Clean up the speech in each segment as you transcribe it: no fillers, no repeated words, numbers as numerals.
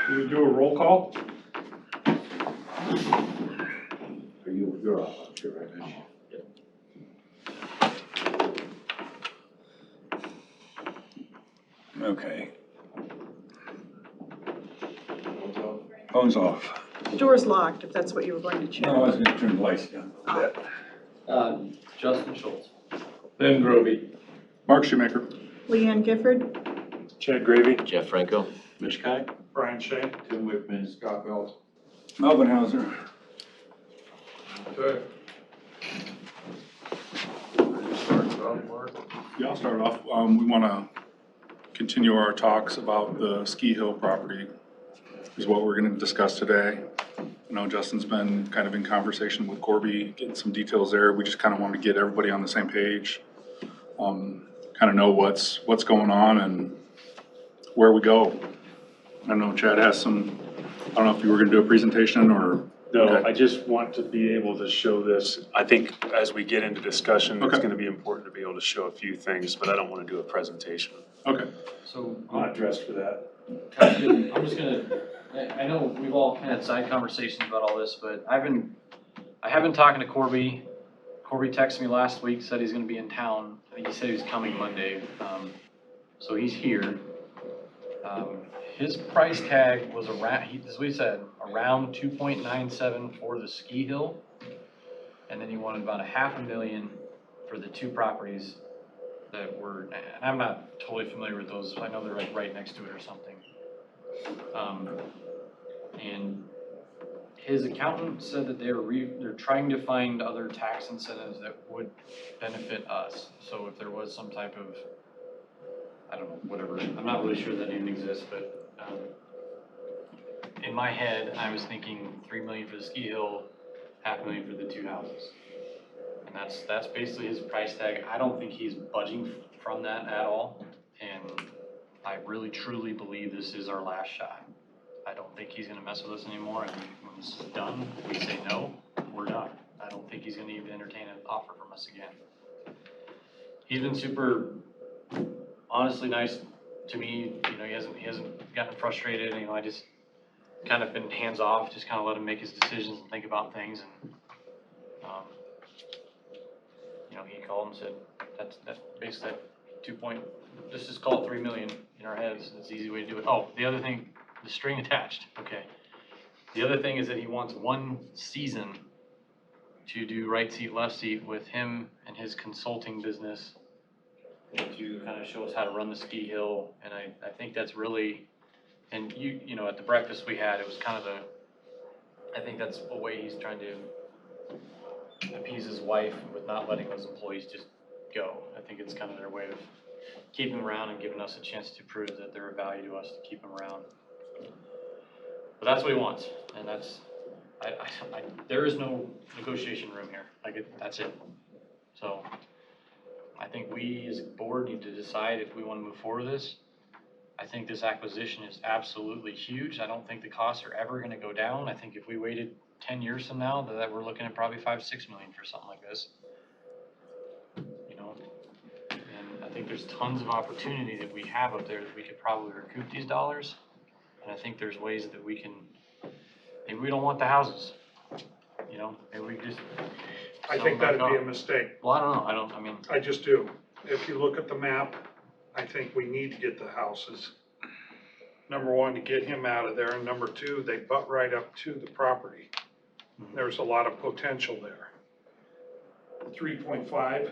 Do we do a roll call? You're off, I'm sure, right, Mitch? Okay. Phone's off. The door's locked, if that's what you were going to check. No, I was gonna turn the lights down. Justin Schultz. Lynn Grovey. Mark Shoemaker. Leanne Gifford, Chad Gravy. Jeff Franco. Mitch Kai. Brian Shea. Tim Wickman. Scott Belt. Melvin Hauser. Okay. Yeah, I'll start off. We want to continue our talks about the Ski Hill property is what we're going to discuss today. I know Justin's been kind of in conversation with Corby, getting some details there. We just kind of want to get everybody on the same page. Kind of know what's going on and where we go. I know Chad has some, I don't know if you were going to do a presentation or. No, Okay. I just want to be able to show this. I think as we get into discussion, it's Okay. gonna be important to be able to show a few things, but I don't wanna do a presentation. Okay. So I'm not dressed for that. I'm just gonna, I know we've all had side conversations about all this, but I have been talking to Corby. Corby texted me last week, said he's gonna be in town. I think he said he was coming Monday. So he's here. His price tag was around, this is what he said, around 2.97 for the ski hill. And then he wanted about $500,000 for the two properties that were, and I'm not totally familiar with those. I know they're like right next to it or something. And his accountant said that they're trying to find other tax incentives that would benefit us. So if there was some type of, I don't know, whatever, I'm not really sure that even exists, but in my head, I was thinking 3 million for the ski hill, $500,000 for the two houses. And that's basically his price tag. I don't think he's budging from that at all. And I really truly believe this is our last shot. I don't think he's gonna mess with us anymore. I think when this is done, we say no, we're done. I don't think he's gonna even entertain an offer from us again. He's been super honestly nice to me. You know, he hasn't gotten frustrated. You know, I just kind of been hands off, just kind of let him make his decisions and think about things. And you know, he called and said that's basically let's just call it 3 million in our heads. It's an easy way to do it. Oh, the other thing, the string attached. Okay. The other thing is that he wants one season to do right seat, left seat with him and his consulting business to kind of show us how to run the ski hill. And I think that's really, and you know, at the breakfast we had, it was kind of I think that's a way he's trying to appease his wife with not letting those employees just go. I think it's kind of their way of keeping them around and giving us a chance to prove that they're of value to us to keep them around. But that's what he wants, and that's, there is no negotiation room here. That's it. So I think we as a board need to decide if we want to move forward with this. I think this acquisition is absolutely huge. I don't think the costs are ever going to go down. I think if we waited 10 years from now, that we're looking at probably 5-6 million for something like this. You know, and I think there's tons of opportunity that we have up there that we could probably recoup these dollars. And I think there's ways that we can, maybe we don't want the houses, you know, maybe we just. I think that'd be a mistake. Well, I don't know, I just do. If you look at the map, I think we need to get the houses. Number one, to get him out of there, and number two, they butt right up to the property. There's a lot of potential there. 3.5,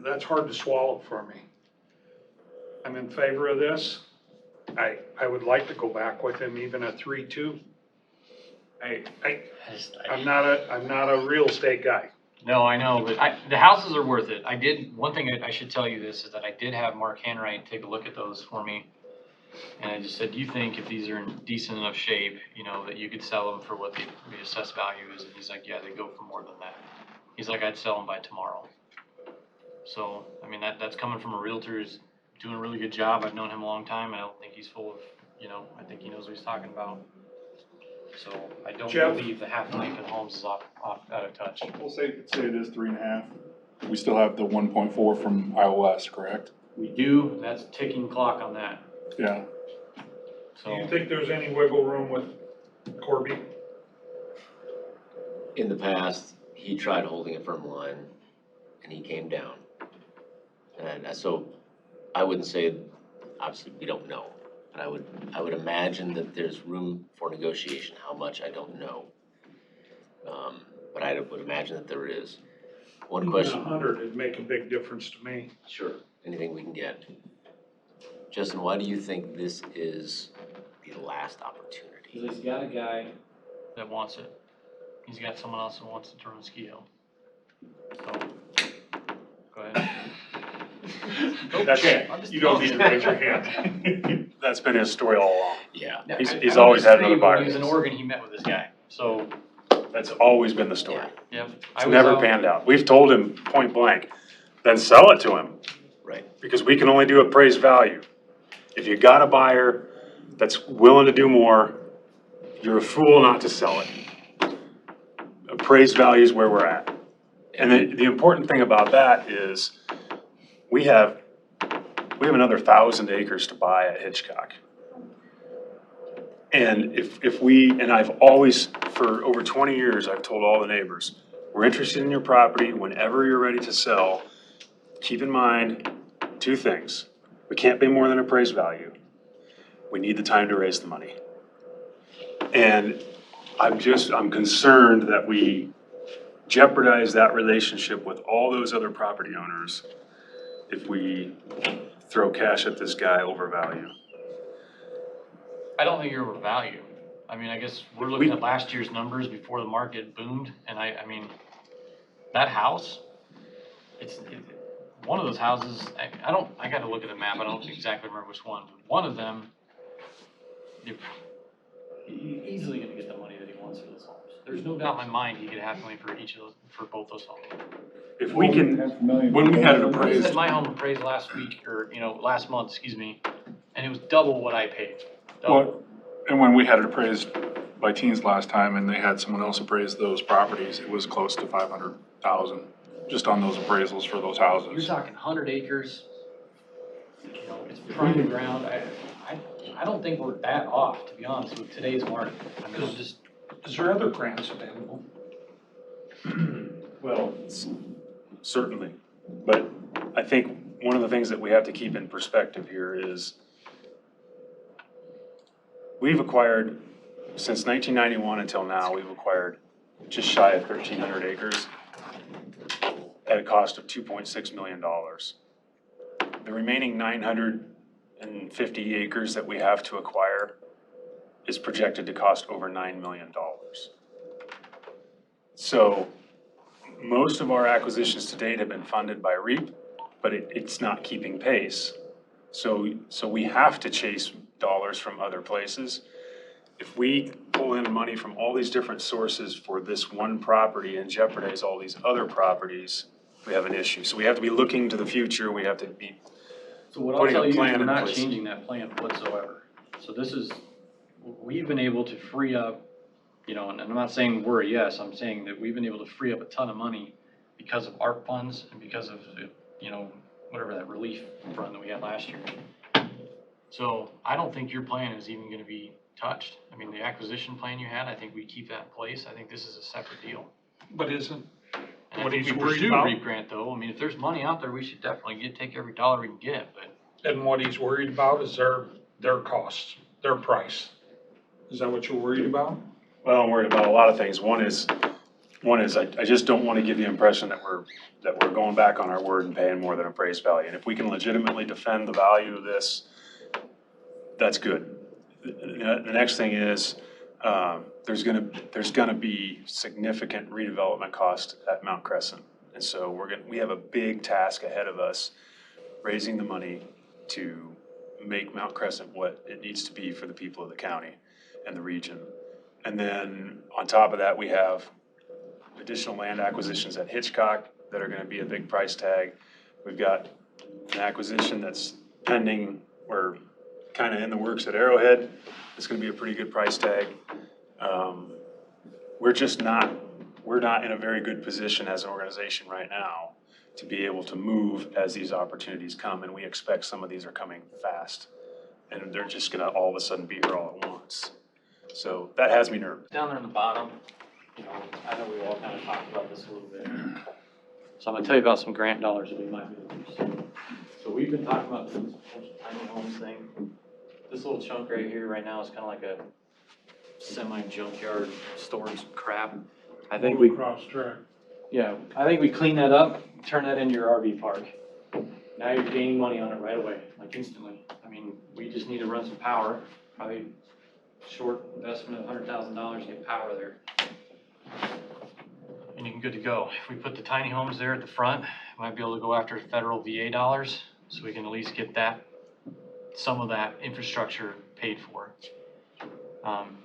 that's hard to swallow for me. I'm in favor of this. I would like to go back with him even at 3.2. I'm not a real estate guy. No, I know, but the houses are worth it. One thing I should tell you this is that I did have Mark Hanwright take a look at those for me. And I just said, do you think if these are in decent enough shape, you know, that you could sell them for what the assessed value is? And he's like, yeah, they go for more than that. He's like, I'd sell them by tomorrow. So, I mean, that's coming from a realtor who's doing a really good job. I've known him a long time. I don't think he's full of, you know, I think he knows what he's talking about. So I don't believe the $500,000 homes is out of touch. We'll say it is 3.5. We still have the 1.4 from IOS, correct? We do, that's a ticking clock on that. Yeah. Do you So, think there's any wiggle room with Corby? In the past, he tried holding a firm line and he came down. And so I wouldn't say, obviously, we don't know, but I would imagine that there's room for negotiation. How much, I don't know. But I would imagine that there is. One question. 100 would make a big difference to me. Sure, anything we can get. Justin, why do you think this is the last opportunity? he's got a guy that wants it. He's got someone else that wants it to run ski hill. So, go ahead. That's, you don't need to raise your hand. That's been his story all along. Yeah. He's always had another buyer. When he was in Oregon, he met with this guy, so, That's always been the story. yeah. It's never panned out. We've told him point blank, then sell it to him, Right. because we can only do appraised value. If you got a buyer that's willing to do more, you're a fool not to sell it. Appraised value is where we're at. And the important thing about that is, we have another 1,000 acres to buy at Hitchcock. And and I've always, for over 20 years, I've told all the neighbors, we're interested in your property. Whenever you're ready to sell, keep in mind two things. We can't pay more than appraised value. We need the time to raise the money. And I'm concerned that we jeopardize that relationship with all those other property owners if we throw cash at this guy over value. I don't think you're overvalued. I mean, I guess we're looking at last year's numbers before the market boomed, and I mean, that house, one of those houses, I gotta look at the map, I don't exactly remember which one, but one of them, you're easily gonna get the money that he wants for those homes. There's no doubt in my mind he could have money for each of those, for both those homes. If we can, When we had it I appraised, had my home appraised last week, or, last month, excuse me, and it was double what I paid. Double. well, and when we had it appraised by teens last time and they had someone else appraise those properties, it was close to 500,000 just on those appraisals for those You're houses. talking 100 acres, it's prime ground. I don't think we're that off, to be honest, with today's market. I mean, I'm just, Is there other grants available? well, certainly. But I think one of the things that we have to keep in perspective here is we've acquired, since 1991 until now, we've acquired just shy of 1,300 acres at a cost of $2.6 million. The remaining 950 acres that we have to acquire is projected to cost over $9 million. So most of our acquisitions to date have been funded by REAP, but it's not keeping pace. So we have to chase dollars from other places. If we pull in money from all these different sources for this one property and jeopardize all these other properties, we have an issue. So we have to be looking to the future, we have to be so what I'll putting a tell you is plan we're in not place. changing that plan whatsoever. So we've been able to free up, and I'm not saying we're a yes, I'm saying that we've been able to free up a ton of money because of ARP funds and because of, whatever that relief fund that we had last year. So I don't think your plan is even gonna be touched. I mean, the acquisition plan you had, I think we keep that in place. I think this is a separate deal. But isn't, And I What think he's we worried pursue about? REAP grant though. I mean, if there's money out there, we should definitely take every dollar we can get, but and what he's worried about is their costs, their price? Is that what you're worried about? Well, I'm worried about a lot of things. One is I just don't want to give the impression that we're going back on our word and paying more than appraised value. And if we can legitimately defend the value of this, that's good. The next thing is, there's gonna be significant redevelopment cost at Mount Crescent. And so we have a big task ahead of us, raising the money to make Mount Crescent what it needs to be for the people of the county and the region. And then on top of that, we have additional land acquisitions at Hitchcock that are gonna be a big price tag. We've got an acquisition that's pending or kinda in the works at Arrowhead. It's gonna be a pretty good price tag. We're not in a very good position as an organization right now to be able to move as these opportunities come, and we expect some of these are coming fast. and they're just gonna all of a sudden be here all at once. So that has me nervous. Down there in the bottom, you know, I know we all kind of talked about this a little bit. So I'm gonna tell you about some grant dollars that we might be able to use. So we've been talking about this tiny homes thing. This little chunk right here right now is kind of like a semi-junkyard storage crap. I think we, Cross track. yeah, I think we clean that up, turn that into your RV park. Now you're gaining money on it right away, like instantly. I mean, we just need to run some power, probably short investment of $100,000 to get power there. And you're good to go. If we put the tiny homes there at the front, we might be able to go after federal VA dollars, so we can at least get that, some of that infrastructure paid for.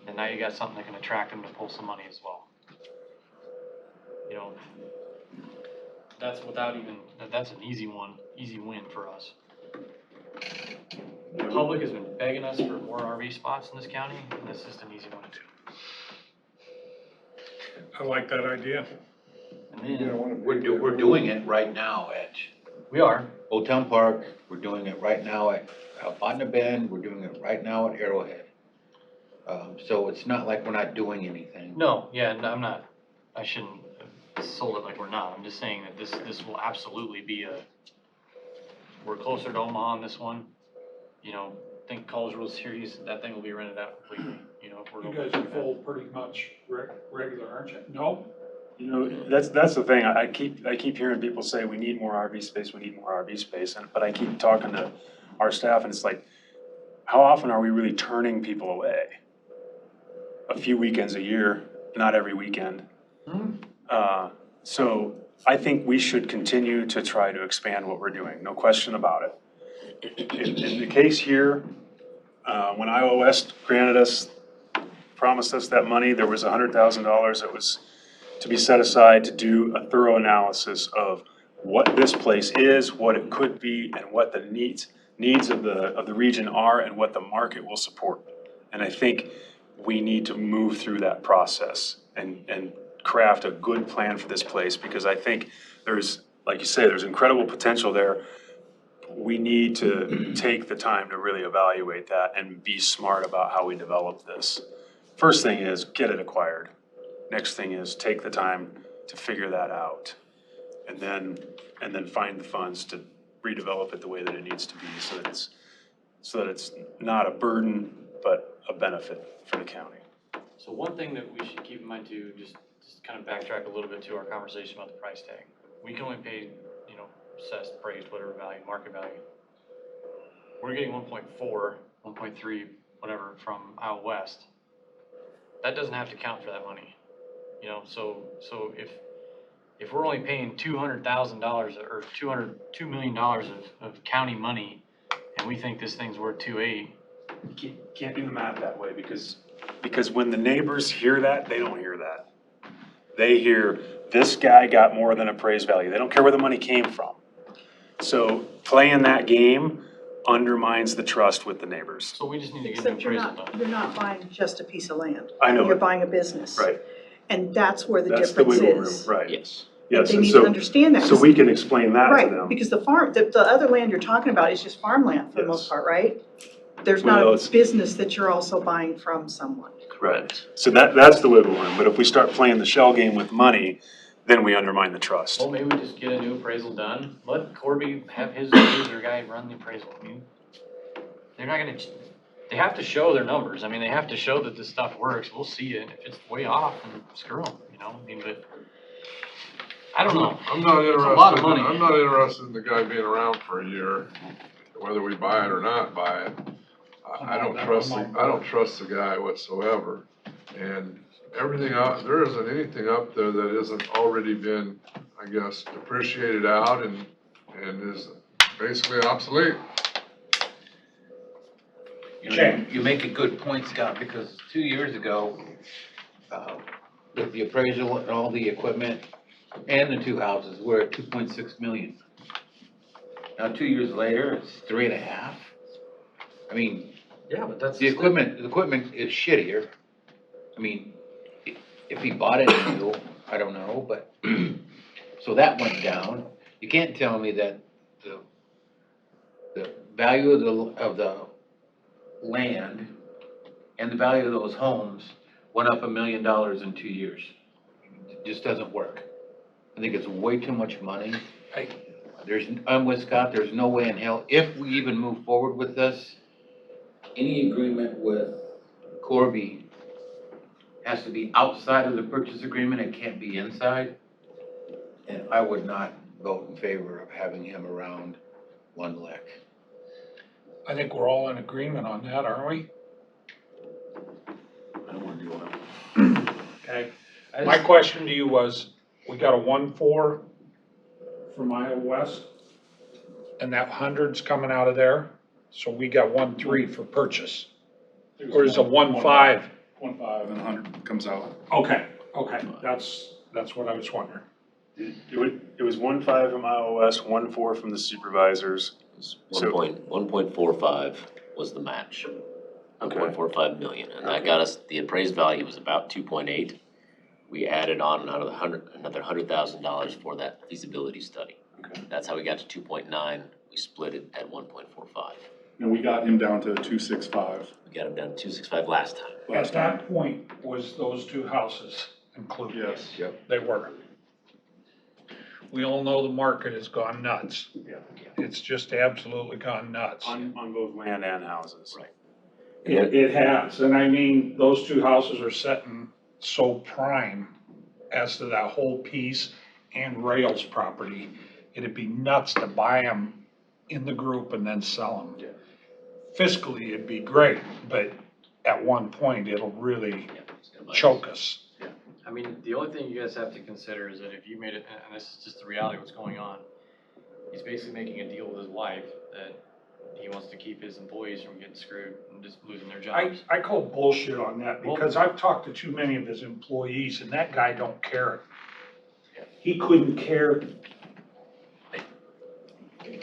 And now you got something that can attract them to pull some money as well. You know, that's without even, that's an easy win for us. The public has been begging us for more RV spots in this county, and this is an easy one to do. I like that idea. And then, We're doing it right now at we are, Old Town Park, we're doing it right now at Botna Bend, we're doing it right now at Arrowhead. So it's not like we're not doing anything. no, yeah, and I'm not, I shouldn't have sold it like we're not. I'm just saying that this will absolutely be we're closer to Omaha on this one. You know, think College World Series, that thing will be rented out completely, you know, if we're. You guys are full pretty much regular, aren't you? No? You know, that's the thing, I keep hearing people say, we need more RV space, we need more RV space, but I keep talking to our staff, and it's like, how often are we really turning people away? A few weekends a year, not every weekend. So I think we should continue to try to expand what we're doing, no question about it. In the case here, when Iowa West promised us that money, there was $100,000 that was to be set aside to do a thorough analysis of what this place is, what it could be, and what the needs of the region are, and what the market will support. And I think we need to move through that process and craft a good plan for this place, because I think there's, like you say, there's incredible potential there. We need to take the time to really evaluate that and be smart about how we develop this. First thing is get it acquired. Next thing is take the time to figure that out, and then find the funds to redevelop it the way that it needs to be, so that it's not a burden but a benefit for the county. So one thing that we should keep in mind too, just kind of backtrack a little bit to our conversation about the price tag. We can only pay, you know, assessed, appraised, whatever value, market value. We're getting 1.4, 1.3, whatever from out west. That doesn't have to count for that money. You know, so if we're only paying $200,000 or $2 million of county money, and we think this thing's worth 2.8, Can't do the math that way, because when the neighbors hear that, they don't hear that. They hear, this guy got more than appraised value. They don't care where the money came from. So playing that game undermines the trust with the neighbors. so we just need to get an Except you're appraisal not, done. you're not buying just a piece of land. I know You're it. buying a business. Right, And that's where the that's the difference wiggle room, is. right. Yes. Yes, They and need to so, understand that. so we can explain that to Right, them. because the other land you're talking about is just farmland for the most Yes. part, right? There's Well, not a it's- business that you're also buying from someone. Right, so that's the wiggle room, but if we start playing the shell game with money, then we undermine the trust. Well, maybe we just get a new appraisal done. Let Corby have his appraiser guy run the appraisal. I mean, they're not gonna, they have to show their numbers. I mean, they have to show that this stuff works. We'll see it. If it's way off, then screw them, you know? I mean, but, I don't know. I'm not It's a lot of interested, money. I'm not interested in the guy being around for a year, whether we buy it or not buy it. I don't trust the guy whatsoever. And everything out, there isn't anything up there that isn't already been, I guess, depreciated out and is basically obsolete. You make a good point, Scott, because 2 years ago, with the appraisal and all the equipment and the two houses, we're at 2.6 million. Now, 2 years later, it's 3.5. I mean, Yeah, but that's. the equipment is shittier. I mean, if he bought it new, I don't know, but, so that went down. You can't tell me that the value of the land and the value of those homes went up $1 million in 2 years. It just doesn't work. I think it's way too much money. I'm with Scott, there's no way in hell, if we even move forward with this, any agreement with Corby has to be outside of the purchase agreement, it can't be inside. And I would not vote in favor of having him around one lick. I think we're all in agreement on that, aren't we? I don't wanna deal with it. Okay. My question to you was, we got a 1.4 from Iowa West, and that 100's coming out of there, so we got 1.3 for purchase. Or is it 1.5? 1.5 and 100 comes out. Okay, that's what I was wondering. It was 1.5 from Iowa West, 1.4 from the supervisors. So- 1.45 was the match. Okay. 1.45 million, and that got us, the appraised value was about 2.8. We added on another $100,000 for that feasibility study. Okay. That's how we got to 2.9. We split it at 1.45. And we got him down to 265 We got him down to 265 last time. At last time. that point, was those two houses included? Yes. Yep. They were. We all know the market has gone nuts. Yeah. It's just absolutely gone nuts. On both land and houses. Right. It has, and I mean, those two houses are setting so prime as to that whole piece and Rails property. It'd be nuts to buy them in the group and then sell them. Yeah. Fiscally, it'd be great, but at one point, it'll really Yeah, he's gonna buy choke us. I mean, the only thing you guys have to consider is that if you made it, and this is just the reality of what's going on, he's basically making a deal with his wife that he wants to keep his employees from getting screwed and just losing their jobs. I call bullshit on that because I've talked to too many of his employees and that guy don't care. He couldn't care.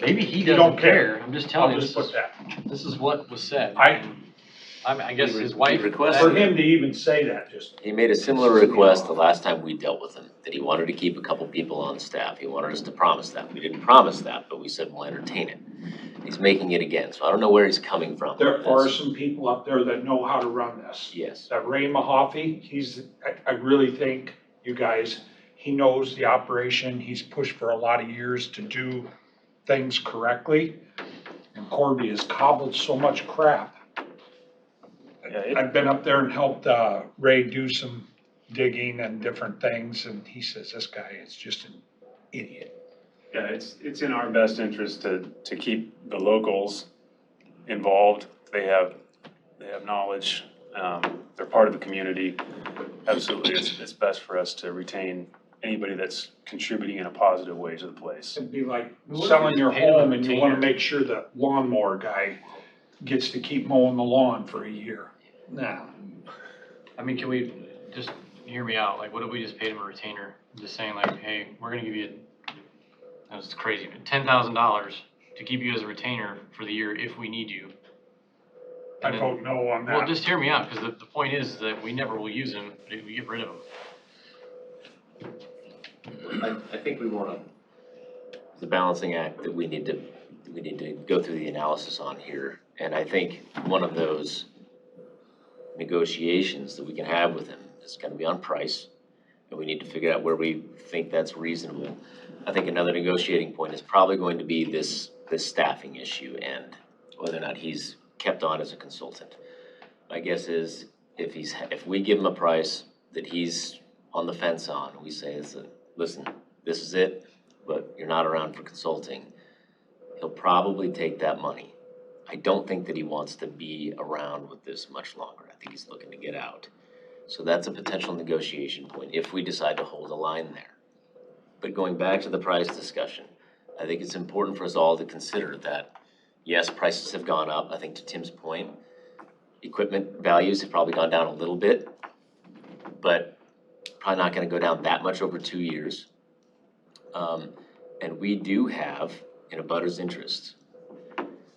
Maybe he don't doesn't care. care, I'm just telling I'll you, just put that. this is what was said. I guess He his wife. requested For him to even say that, just, He made a similar request the last time we dealt with him, that he wanted to keep a couple people on staff. He wanted us to promise that. We didn't promise that, but we said we'll entertain it. He's making it again, so I don't know where he's coming from. there with are this. some people up there that know how to run this. Yes, That Ray Mahaffey, I really think, you guys, he knows the operation, he's pushed for a lot of years to do things correctly. And Corby has cobbled so much crap. Yeah, I've been up there and helped, Ray do some digging and different things, and he says, this guy is just an idiot. Yeah, it's in our best interest to keep the locals involved. They have knowledge, they're part of the community. Absolutely, it's best for us to retain anybody that's contributing in a positive way to the place. It'd be like What if we selling just your paid him a home and you wanna retainer? make sure the lawnmower guy gets to keep mowing the lawn for a year. Nah. I mean, can we just hear me out? Like, what if we just paid him a retainer? Just saying like, hey, we're gonna give you, that's crazy, $10,000 to keep you as a retainer for the year if we need you. I And then- vote no on Well, that. just hear me out, because the point is that we never will use him, we get rid of him. I think we wanna, it's a balancing act that we need to go through the analysis on here. And I think one of those negotiations that we can have with him is gonna be on price. And we need to figure out where we think that's reasonable. I think another negotiating point is probably going to be this staffing issue and whether or not he's kept on as a consultant. My guess is if we give him a price that he's on the fence on, we say, listen, this is it, but you're not around for consulting, he'll probably take that money. I don't think that he wants to be around with this much longer. I think he's looking to get out. So that's a potential negotiation point if we decide to hold a line there. But going back to the price discussion, I think it's important for us all to consider that, yes, prices have gone up. I think to Tim's point, equipment values have probably gone down a little bit, but probably not gonna go down that much over 2 years. And we do have in a butter's interest.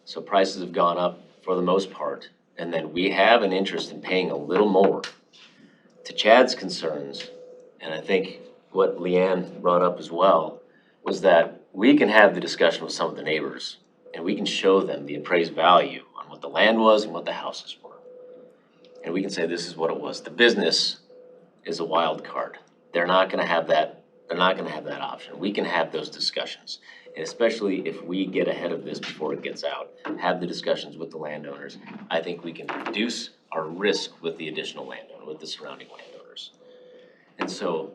So prices have gone up for the most part, and then we have an interest in paying a little more. To Chad's concerns, and I think what Leanne brought up as well, was that we can have the discussion with some of the neighbors, and we can show them the appraised value on what what the land was and what the houses were. And we can say this is what it was. The business is a wild card. They're not gonna have that option. We can have those discussions. And especially if we get ahead of this before it gets out, have the discussions with the landowners, I think we can reduce our risk with the additional landowner, with the surrounding landowners. And so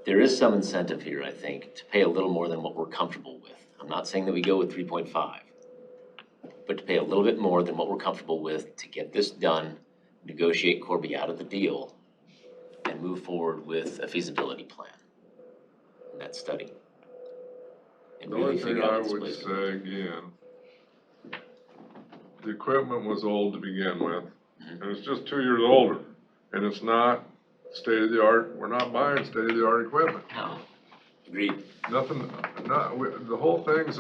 there is some incentive here, I think, to pay a little more than what we're comfortable with. I'm not saying that we go with 3.5, but to pay a little bit more than what we're comfortable with to get this done, negotiate Corby out of the deal, and move forward with a feasibility plan in that study. And The really only thing figure out I this would place. say again, the equipment was old to begin with, and it's just 2 years older, and it's not state-of-the-art, we're not buying state-of-the-art equipment. No, agreed. Nothing, the whole thing's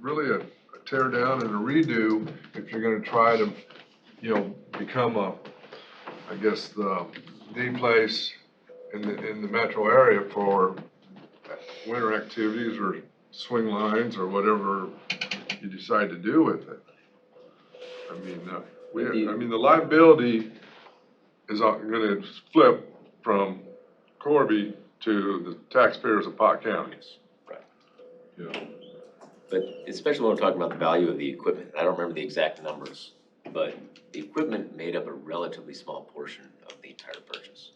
really a tear down and a redo if you're gonna try to, become I guess, the place in the metro area for winter activities or swing lines or whatever you decide to do with it. I mean, the liability is gonna flip from Corby to the taxpayers of Pot County. Right. But especially when we're talking about the value of the equipment, I don't remember the exact numbers, but the equipment made up a relatively small portion of the entire purchase.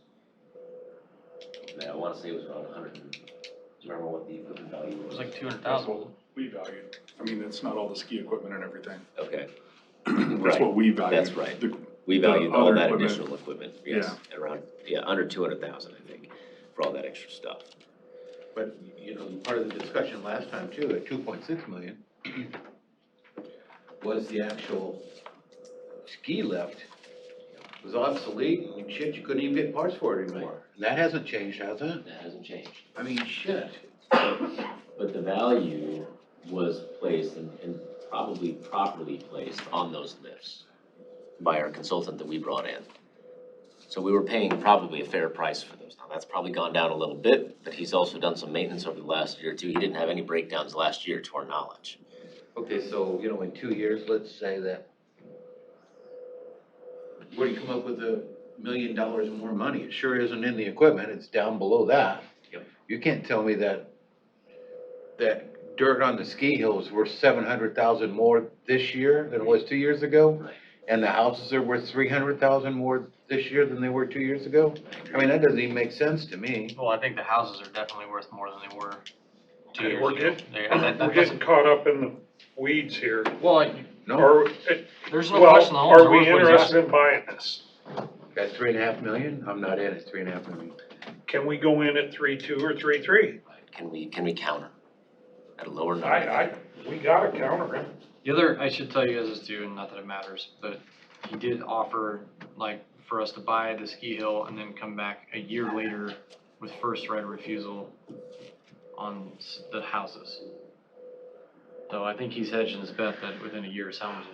And I wanna say it was around 100, do you remember what the equipment value It was? was like That's 200,000. what we valued. I mean, it's not all the ski equipment and everything. Okay, That's what we valued. That's right. The- we the valued all other that equipment- additional equipment, yes, at around, under 200,000, I think, for all that extra stuff. But, part of the discussion last time too, at 2.6 million, was the actual ski lift was obsolete, and shit, you couldn't even get parts for it anymore. And that hasn't changed, has it? That hasn't changed. I mean, shit. But the value was placed and probably properly placed on those lifts by our consultant that we brought in. So we were paying probably a fair price for those. Now, that's probably gone down a little bit, but he's also done some maintenance over the last year or two. He didn't have any breakdowns last year to our knowledge. Okay, so, in 2 years, let's say that, where do you come up with $1 million more money? It sure isn't in the equipment, it's down below that. Yep. You can't tell me that dirt on the ski hill is worth 700,000 more this year than it was 2 years ago? Right. And the houses are worth 300,000 more this year than they were 2 years ago? I mean, that doesn't even make sense to me. Well, I think the houses are definitely worth more than they were 2 Okay, years we're ago. we're getting caught up in the weeds here. Well, No, Are, there's no question the well, homes are are we worth what he's interested asking. in buying this? at 3.5 million, I'm not in it, 3.5 million. Can we go in at 3.2 or 3.3? Can we counter at a lower number? We gotta counter him. The other, I should tell you guys this too, and not that it matters, but he did offer, for us to buy the ski hill and then come back a year later with first right of refusal on the houses. So I think he's hedging his bet that within a year, his homes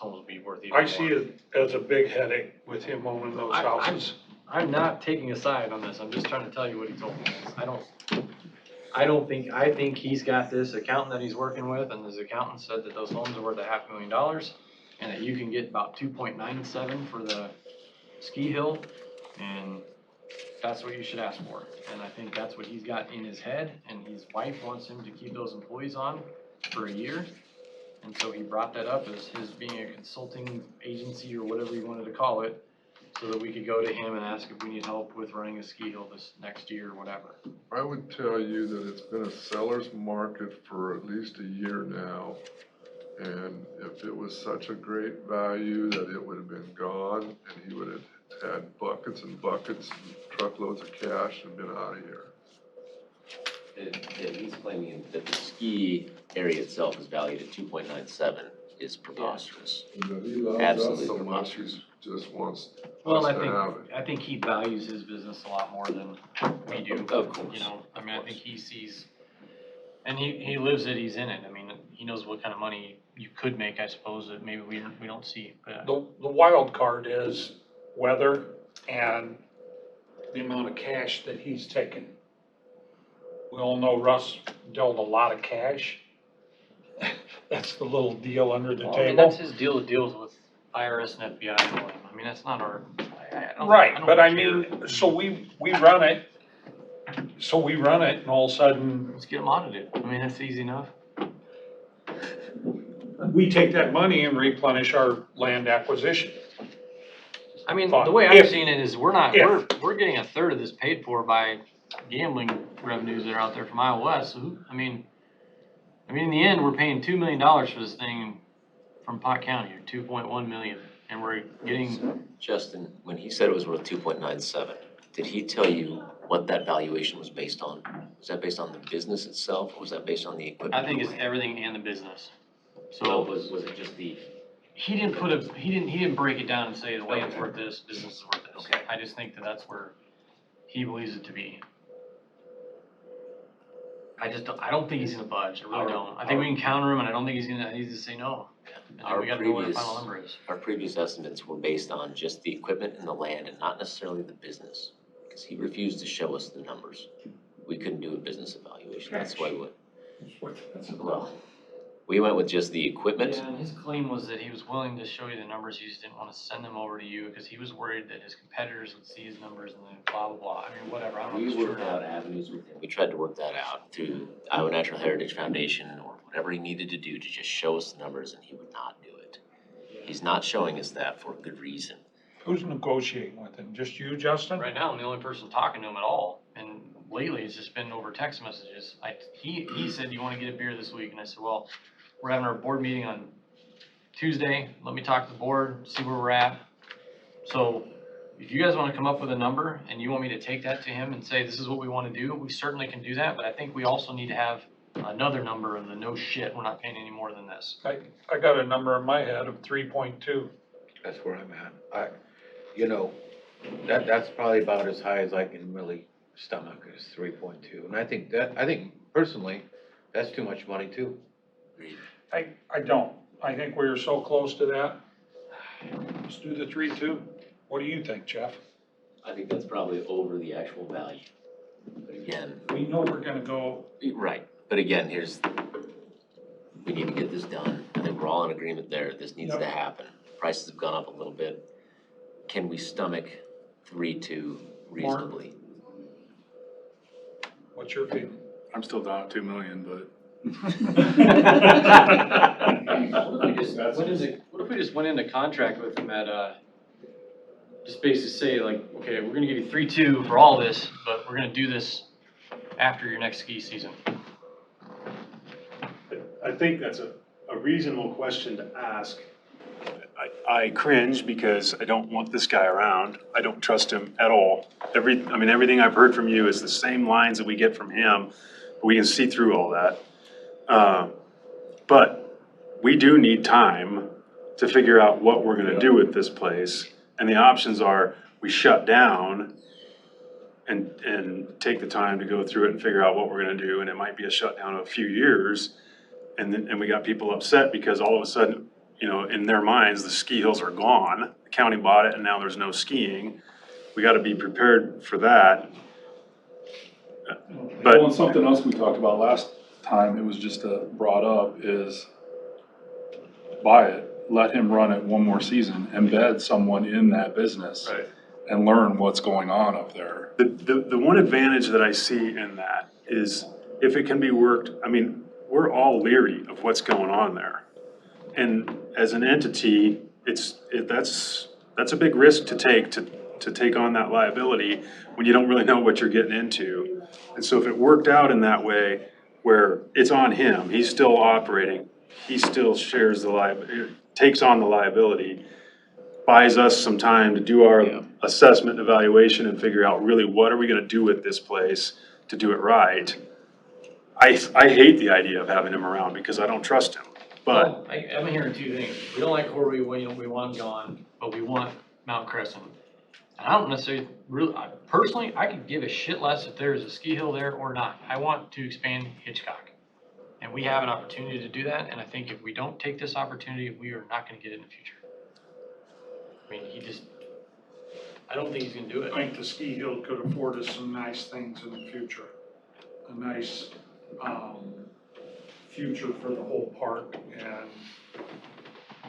will be worth even more. I see it as a big headache with him owning those houses. I'm not taking a side on this, I'm just trying to tell you what he told me. I think he's got this accountant that he's working with, and his accountant said that those homes are worth $500,000, and that you can get about 2.97 for the ski hill, and that's what you should ask for. And I think that's what he's got in his head, and his wife wants him to keep those employees on for a year. And so he brought that up as his being a consulting agency or whatever you wanted to call it, so that we could go to him and ask if we need help with running a ski hill this next year or whatever. I would tell you that it's been a seller's market for at least a year now. And if it was such a great value that it would have been gone and he would have had buckets and buckets and truckloads of cash and been out of here. He's claiming that the ski area itself is valued at 2.97 is preposterous. And that he loves us Absolutely so much, preposterous. he just wants Well, us to have it. I think he values his business a lot more than we do. Of course. I think he sees, and he lives it, he's in it. I mean, he knows what kind of money you could make, I suppose, that maybe we don't see, but. The wild card is weather and the amount of cash that he's taken. We all know Russ dealt a lot of cash. That's the little deal under the Well, I mean, that's table. his deal, deals with IRS and FBI know him. I mean, that's not our, I don't. Right, don't but I care. mean, so we run it, and all of a sudden, Let's get them audited. I mean, that's easy enough. we take that money and replenish our land acquisition. I mean, Fine. the way I've If- seen it is we're not, if. we're getting a third of this paid for by gambling revenues that are out there from Iowa West. So I mean, in the end, we're paying $2 million for this thing from Pot County, or 2.1 million, and we're getting, Justin, when he said it was worth 2.97, did he tell you what that valuation was based on? Was that based on the business itself, or was that based on the equipment? I think it's everything and the business. So So was it just the, he didn't break it down and say the land's Okay. worth this, business is worth this. Okay. I just think that that's where he believes it to be. I don't think he's gonna budge, I really don't. I think we can counter him, and I don't think he's gonna say no. And then Our we gotta know what the previous- final number is. our previous estimates were based on just the equipment and the land and not necessarily the business? Because he refused to show us the numbers. We couldn't do a business evaluation, that's why well, we went with just the equipment. Yeah, and his claim was that he was willing to show you the numbers, he just didn't wanna send them over to you, because he was worried that his competitors would see his numbers and then blah, blah, blah. I mean, whatever, I don't know if We it's true or worked out not. avenues with him. We tried to work that out through Iowa Natural Heritage Foundation or whatever he needed to do to just show us the numbers, and he would not do it. He's not showing us that for a good reason. Who's negotiating with him? Just you, Justin? Right now, I'm the only person talking to him at all, and lately it's just been over text messages. He said, "You wanna get a beer this week?" And I said, "Well, we're having our board meeting on Tuesday, let me talk to the board, see where we're at." So, if you guys wanna come up with a number, and you want me to take that to him and say, this is what we wanna do, we certainly can do that, but I think we also need to have another number of the no shit, we're not paying any more than this. I got a number in my head of 3.2. That's where I'm at. That's probably about as high as I can really stomach is 3.2. And I think personally, that's too much money too. I don't. I think we're so close to that. Let's do the 3.2. What do you think, Jeff? I think that's probably over the actual value. But again, We know we're gonna go, right, but again, we need to get this done. I think we're all in agreement there. This needs to Yep. happen. Prices have gone up a little bit. Can we stomach 3.2 reasonably? what's your feeling? I'm still down at 2 million, but. What if we just went into contract with him at, just basically say like, okay, we're gonna give you 3.2 for all this, but we're gonna do this after your next ski season. I think that's a reasonable question to ask. I cringe because I don't want this guy around. I don't trust him at all. Everything I've heard from you is the same lines that we get from him. We can see through all that. But we do need time to figure out what we're gonna do with this place. And the options are, we shut down and take the time to go through it and figure out what we're gonna do. And it might be a shutdown of a few years. And we got people upset because all of a sudden, in their minds, the ski hills are gone. The county bought it and now there's no skiing. We gotta be prepared for that. Well, and something else we talked about last time, it was just brought up, is buy it, let him run it one more season, embed someone in that business. Right. And learn what's going on up there. The one advantage that I see in that is if it can be worked, we're all leery of what's going on there. And as an entity, that's a big risk to take on that liability when you don't really know what you're getting into. And so if it worked out in that way, where it's on him, he's still operating, he still shares takes on the liability, buys us some time to do our assessment and evaluation and figure out really what are we gonna do with this place to do it right. I hate the idea of having him around because I don't trust him, but. Well, I'm hearing two things. We don't like Corby, we want him gone, but we want Mount Crescent. And I don't necessarily, personally, I could give a shit less if there's a ski hill there or not. I want to expand Hitchcock. And we have an opportunity to do that, and I think if we don't take this opportunity, we are not gonna get it in the future. I don't think he's gonna do I it. think the ski hill could afford us some nice things in the future. A nice, future for the whole park, and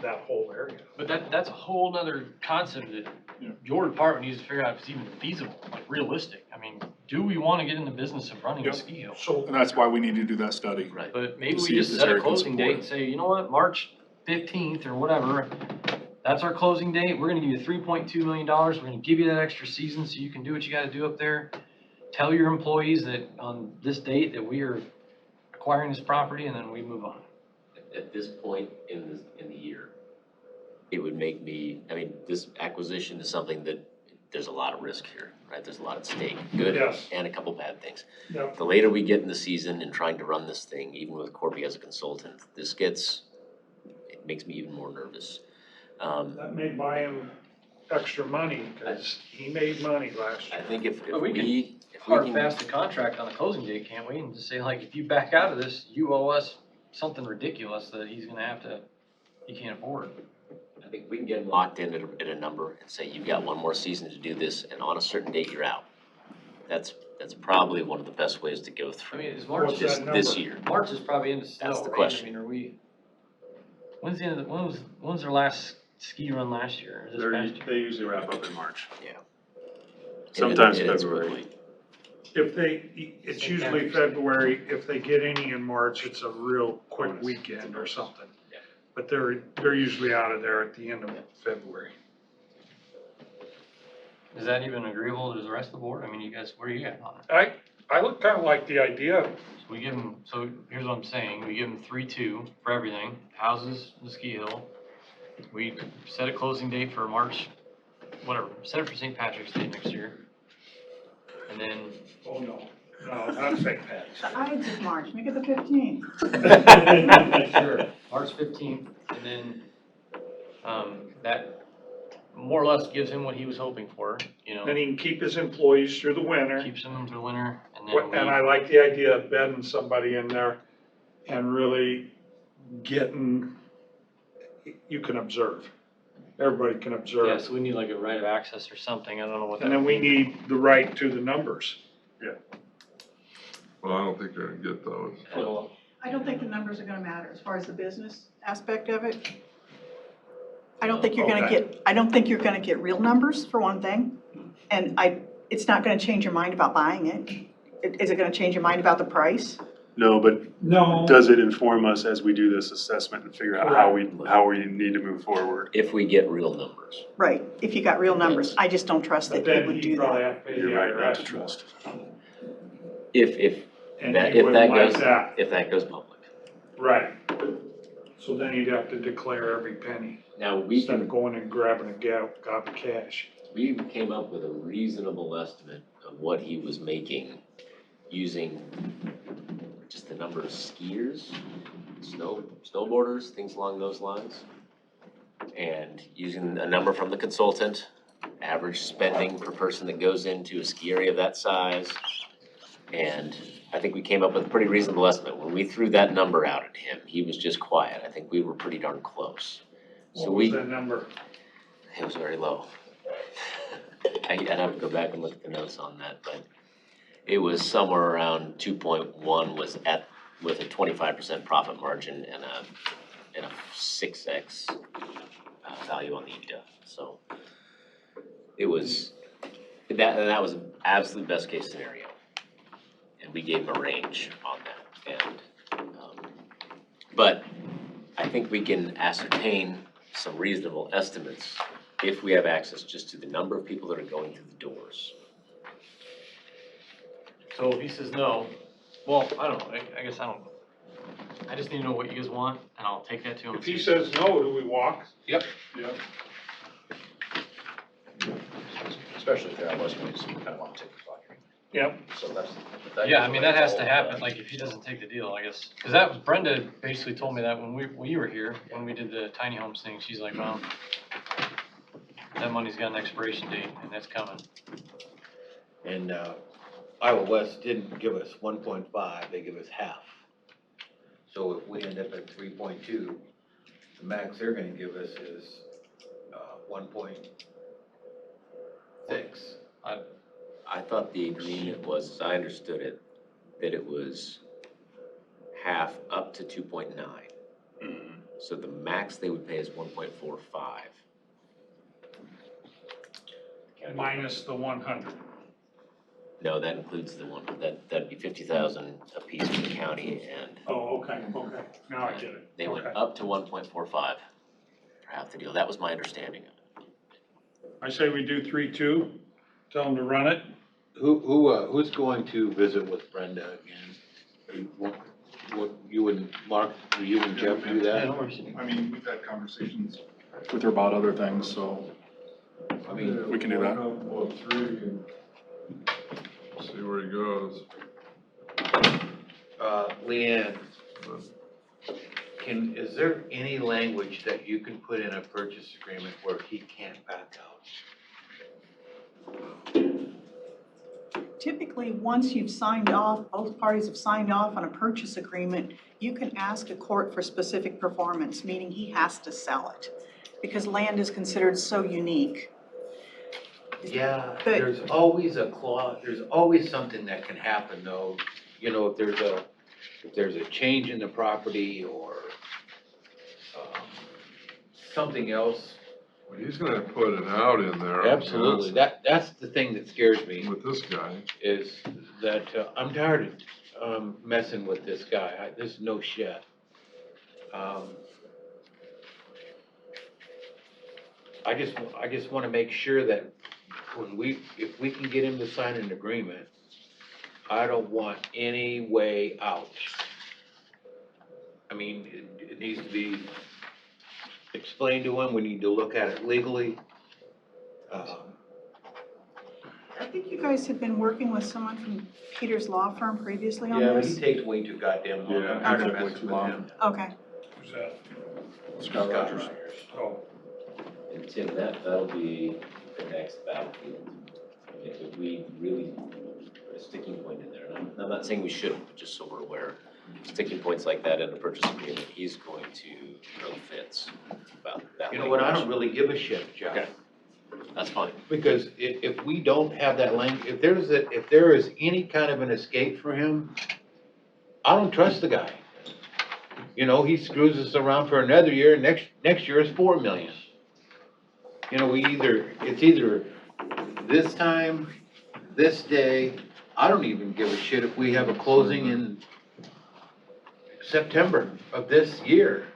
that whole area. But that's a whole nother concept that Yeah. your department needs to figure out if it's even feasible, like realistic. I mean, do we wanna get in the business of running a Yep. ski hill? So, And that's why we need to do that study. Right. But maybe To we see if just this set a area can closing support date it. and say, you know what, March 15th or whatever, that's our closing date. We're gonna give you $3.2 million. We're gonna give you that extra season so you can do what you gotta do up there. Tell your employees that on this date that we are acquiring this property, and then we move on. At this point in the year, it would make me, I mean, this acquisition is something that, there's a lot of risk here, right? There's a lot at stake, good Yes. and a couple bad things. Yep. The later we get in the season and trying to run this thing, even with Corby as a consultant, it makes me even more nervous. that may buy him extra money, because he made money last I year. think if But we we Hard can, fast the contract on the closing date, can't we? And just say like, if you back out of this, you owe us something ridiculous that he's gonna have to, he can't afford. I think we can get them locked in at a number and say, you've got one more season to do this, and on a certain date, you're out. That's probably one of the best ways to go I through mean, is March, What's this, that this number? year. March is probably into snow, That's the right? question. I mean, are we, when's the end of the, when's their last ski run last year? Or this past year? They usually wrap up in March. Yeah. Sometimes And it's February. quickly. If it's usually February, if they get any in March, it's a real quick weekend or something. Yeah. But they're usually out of there at the end of February. Is that even agreeable to the rest of the board? I mean, you guys, where are you at on it? I look kinda like the idea. So we give them, so here's what I'm saying, we give them 3-2 for everything, houses, the ski hill. We set a closing date for March, whatever, set it for St. Patrick's Day next year. And then, Oh, no, not St. Patty's. The Ides of March, make it the 15th. sure, March 15th, and then, that more or less gives him what he was hoping for, you know, Then he can keep his employees through the winter. keeps him through the winter, and And then I like the idea of bedding somebody in there and really getting, you can observe. Everybody can yeah, observe. so we need like a right of access or something, I don't know what that. And then we need the right to the numbers. Well, I don't think they're gonna get those. Well, I don't think the numbers are gonna matter as far as the business aspect of it. I don't think you're gonna Okay. I don't think you're gonna get real numbers, for one thing. And it's not gonna change your mind about buying it. Is it gonna change your mind about the price? No, but No. does it inform us as we do this assessment and figure out how we need to move forward? If we get real numbers. Right, if you got real numbers. I just don't trust But that it then would he'd do probably that. have to pay the You're right not to IRS. trust. If And that, he if that wouldn't like goes, that. if that goes public. Right. So then he'd have to declare every penny Now, we instead can, of going and grabbing a gob of cash. we came up with a reasonable estimate of what he was making using just the number of skiers, snowboarders, things along those lines. And using a number from the consultant, average spending per person that goes into a ski area of that size. And I think we came up with a pretty reasonable estimate. When we threw that number out at him, he was just quiet. I think we were pretty darn close. So What was we, that number? it was very low. I'd have to go back and look at the notes on that, but it was somewhere around 2.1 was with a 25% profit margin and a 6x value on the EBITDA. So it was, that was an absolute best case scenario. And we gave him a range on that. And, but I think we can ascertain some reasonable estimates if we have access just to the number of people that are going through the doors. So if he says no, well, I don't know, I guess I don't, I just need to know what you guys want, and I'll take that to him. If he says no, do we walk? Yep. Yep. Especially if you're out west, we just kind of want to take the spot. Yep. So that's. Yeah, I mean, that has to happen, like, if he doesn't take the deal, I guess, cause that was, Brenda basically told me that when we were here, when we did the tiny homes thing, she's like, well, that money's got an expiration date, and it's coming. And, Iowa West didn't give us 1.5, they give us half. So if we end up at 3.2, the max they're gonna give us is, 1.6. I thought the agreement was, as I understood it, that it was half up to 2.9. So the max they would pay is 1.45. Minus the 100. No, that includes the one, that'd be 50,000 apiece for the county, and Oh, okay, okay, now I get it. they went Okay. up to 1.45 for half the deal. That was my understanding of it. I say we do 3-2, tell them to run it. Who's going to visit with Brenda again? What, you and Mark, or you and Jeff do that? I mean, we've had conversations with her about other things, so I mean, we can do that. Well, 3 and see where he goes. Leanne, is there any language that you can put in a purchase agreement where he can't back out? Typically, once you've signed off, both parties have signed off on a purchase agreement, you can ask a court for specific performance, meaning he has to sell it, because land is considered so unique. Yeah, But- there's always a clause, there's always something that can happen though. You know, if there's a change in the property or, something else. Well, he's gonna put an out in there. Absolutely, that's the thing that scares me, With this guy. is that I'm tired of messing with this guy. This is no shit. I just wanna make sure that if we can get him to sign an agreement, I don't want any way out. I mean, it needs to be explained to him, we need to look at it legally. I think you guys had been working with someone from Peter's law firm previously on Yeah, but he this? takes way too goddamn long. Yeah, I'm tired he of took way messing too with long. him. Okay. Who's that? Scott Rogers. Oh, And Tim, that'll be the next battlefield. If we really put a sticking point in there, and I'm not saying we shouldn't, but just so we're aware, sticking points like that in a purchase agreement, he's going to throw fits about that. You know what, I don't language. really give a shit, Jeff. Okay, that's fine. Because if we don't have that if there is any kind of an escape for him, I don't trust the guy. You know, he screws us around for another year, next year is 4 million. You know, it's either this time, this day, I don't even give a shit if we have a closing in September of this year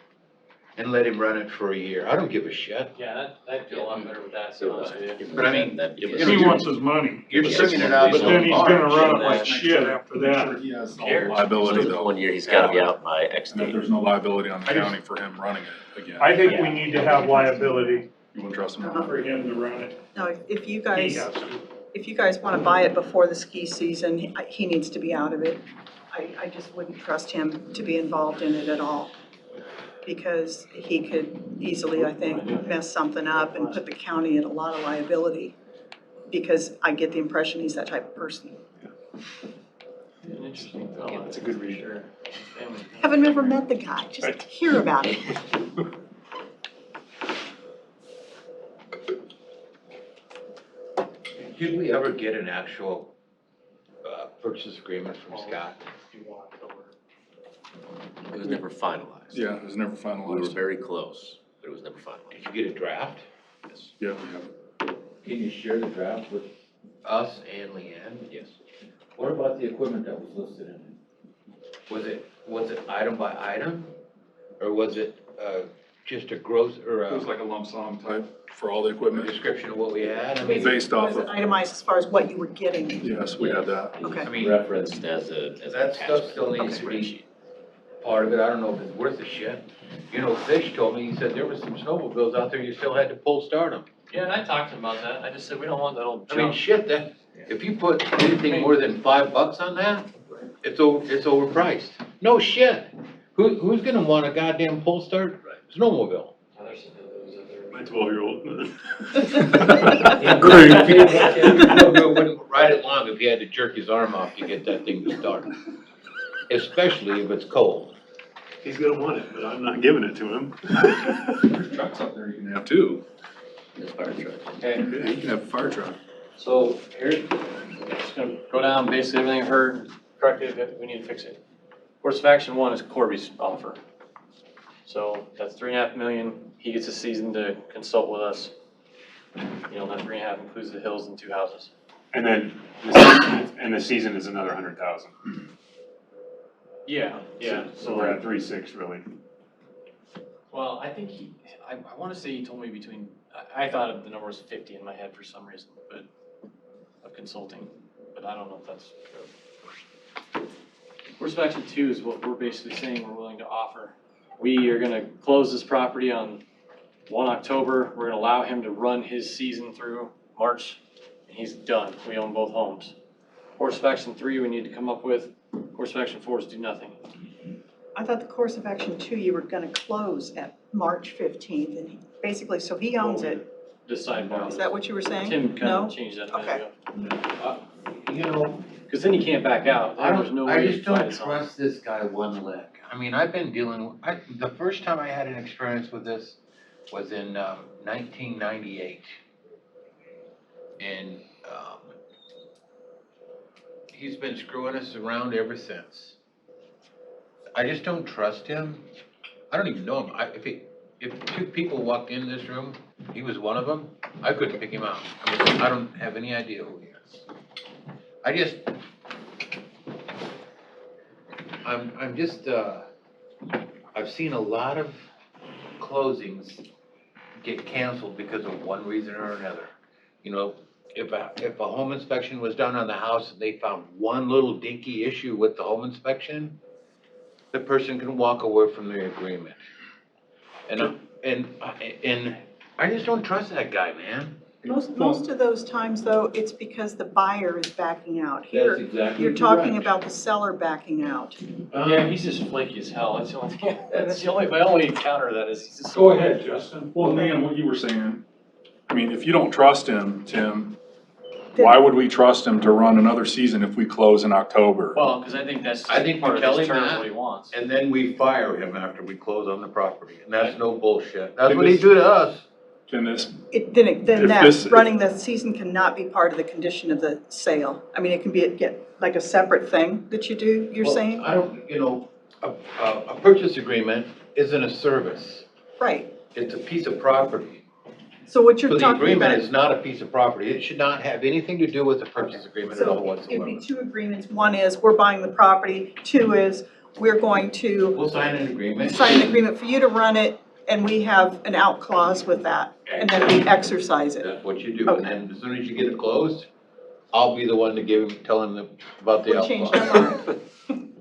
and let him run it for a year. I don't give a shit. Yeah, I'd feel a lot better with that, to be honest with you. But I mean, That'd give us- you know, he wants his money, You're stringing it out but so then he's gonna far. run it like shit after Make sure that. he has all Cares. the liability Still though. 1 year, he's gotta be out by X And that date. there's no liability on the I just- county for him running it again. I think we need to have liability You wouldn't trust him? for him to run it. No, if you He guys, has to. if you guys wanna buy it before the ski season, he needs to be out of it. I just wouldn't trust him to be involved in it at all. Because he could easily, I think, mess something up and put the county at a lot of liability. Because I get the impression he's that type of person. Interesting. Oh, that's a good read. Sure. Family. Haven't never met the guy, just hear about it. Did we ever get an actual purchase agreement from Scott? You walk over. It was never finalized. Yeah, it was never We were finalized. very close, but it was never finalized. Did you get a draft? Yes. Yeah, we have. Can you share the draft with, Us and Leanne? Yes. what about the equipment that was listed in it? Was it item by item? Or was it just a gross, or It was a like a lump sum type for all the equipment. description of what we had? I mean, Based off Was it of, itemized as far as what you were getting? yes, we had that. It was Okay. I mean, referenced as an that stuff still attachment on the needs to be spreadsheet. part of it. I don't know if it's worth a shit. You know, Fish told me, he said there was some snowmobiles out there, you still had to pull start them. Yeah, and I talked to him about that, I just said, we don't want that old I mean, junk. shit, if you put anything more than $5 on that, it's overpriced. No shit. Who's gonna want a goddamn pull start snowmobile? Oh, there's some of those out there. My 12-year-old. Snowmobile wouldn't ride it long if he had to jerk his arm off to get that thing to start. Especially if it's cold. He's gonna want it, but I'm not giving it to him. There's trucks out there you can have too. This fire truck. Okay, Yeah, you can have a fire truck. So here, just gonna go down basically everything I heard, corrected, if we need to fix it. Course of action 1 is Corby's offer. So that's 3.5 million. He gets a season to consult with us. You know, that 3.5 includes the hills and 2 houses. And then, the season is another 100,000. Yeah, yeah. So we're at 3.6 really. Well, I think I wanna say he told me between, I thought the number was 50 in my head for some reason, but, of consulting, but I don't know if that's true. Course of action 2 is what we're basically saying we're willing to offer. We are gonna close this property on 1 October. We're gonna allow him to run his season through March, and he's done. We own both homes. Course of action 3, we need to come up with. Course of action 4 is do nothing. I thought the course of action 2, you were gonna close at March 15th, and basically, so he owns it. Decide now. Is that what you were saying? Tim kind No? of changed that a Okay. minute ago. You know, Cause then he can't back out. There's no way I to just fight don't us on. trust this guy one lick. I mean, I've been dealing, the first time I had an experience with this was in 1998. And he's been screwing us around ever since. I just don't trust him. I don't even know him. If 2 people walked in this room, he was one of them, I couldn't pick him out. I mean, I don't have any idea who he is. I'm just, I've seen a lot of closings get canceled because of one reason or another. You know, if a home inspection was done on the house and they found one little dinky issue with the home inspection, the person can walk away from the agreement. And I just don't trust that guy, man. Most of those times, though, it's because the buyer is backing out. Here, exactly you're talking correct. about the seller backing out. Yeah, he's just flaky as hell. That's the only thing. That's the only, my only counter to that is he's just. Go ahead, Justin. Well, man, what you were saying, I mean, if you don't trust him, Tim, why would we trust him to run another season if we close in October? Well, cause I think that's I think just part we of tell his him terms, that, what he wants. and then we fire him after we close on the property, and that's no bullshit. That's what he do to us. Can this, Then If that, this- running the season cannot be part of the condition of the sale. I mean, it can be, like a separate thing that you do, you're Well, saying? I don't, you know, a purchase agreement isn't a service. Right. It's a piece of property. So what So you're the talking agreement about. is not a piece of property. It should not have anything to do with the purchase agreement at all So it'd whatsoever. be 2 agreements. One is we're buying the property. 2 is we're going to We'll sign an agreement. sign an agreement for you to run it, and we have an out clause with that, and then we exercise it. That's what you do. And then as soon as you get it closed, I'll be the one to tell him about the We'll out change clause. their mind.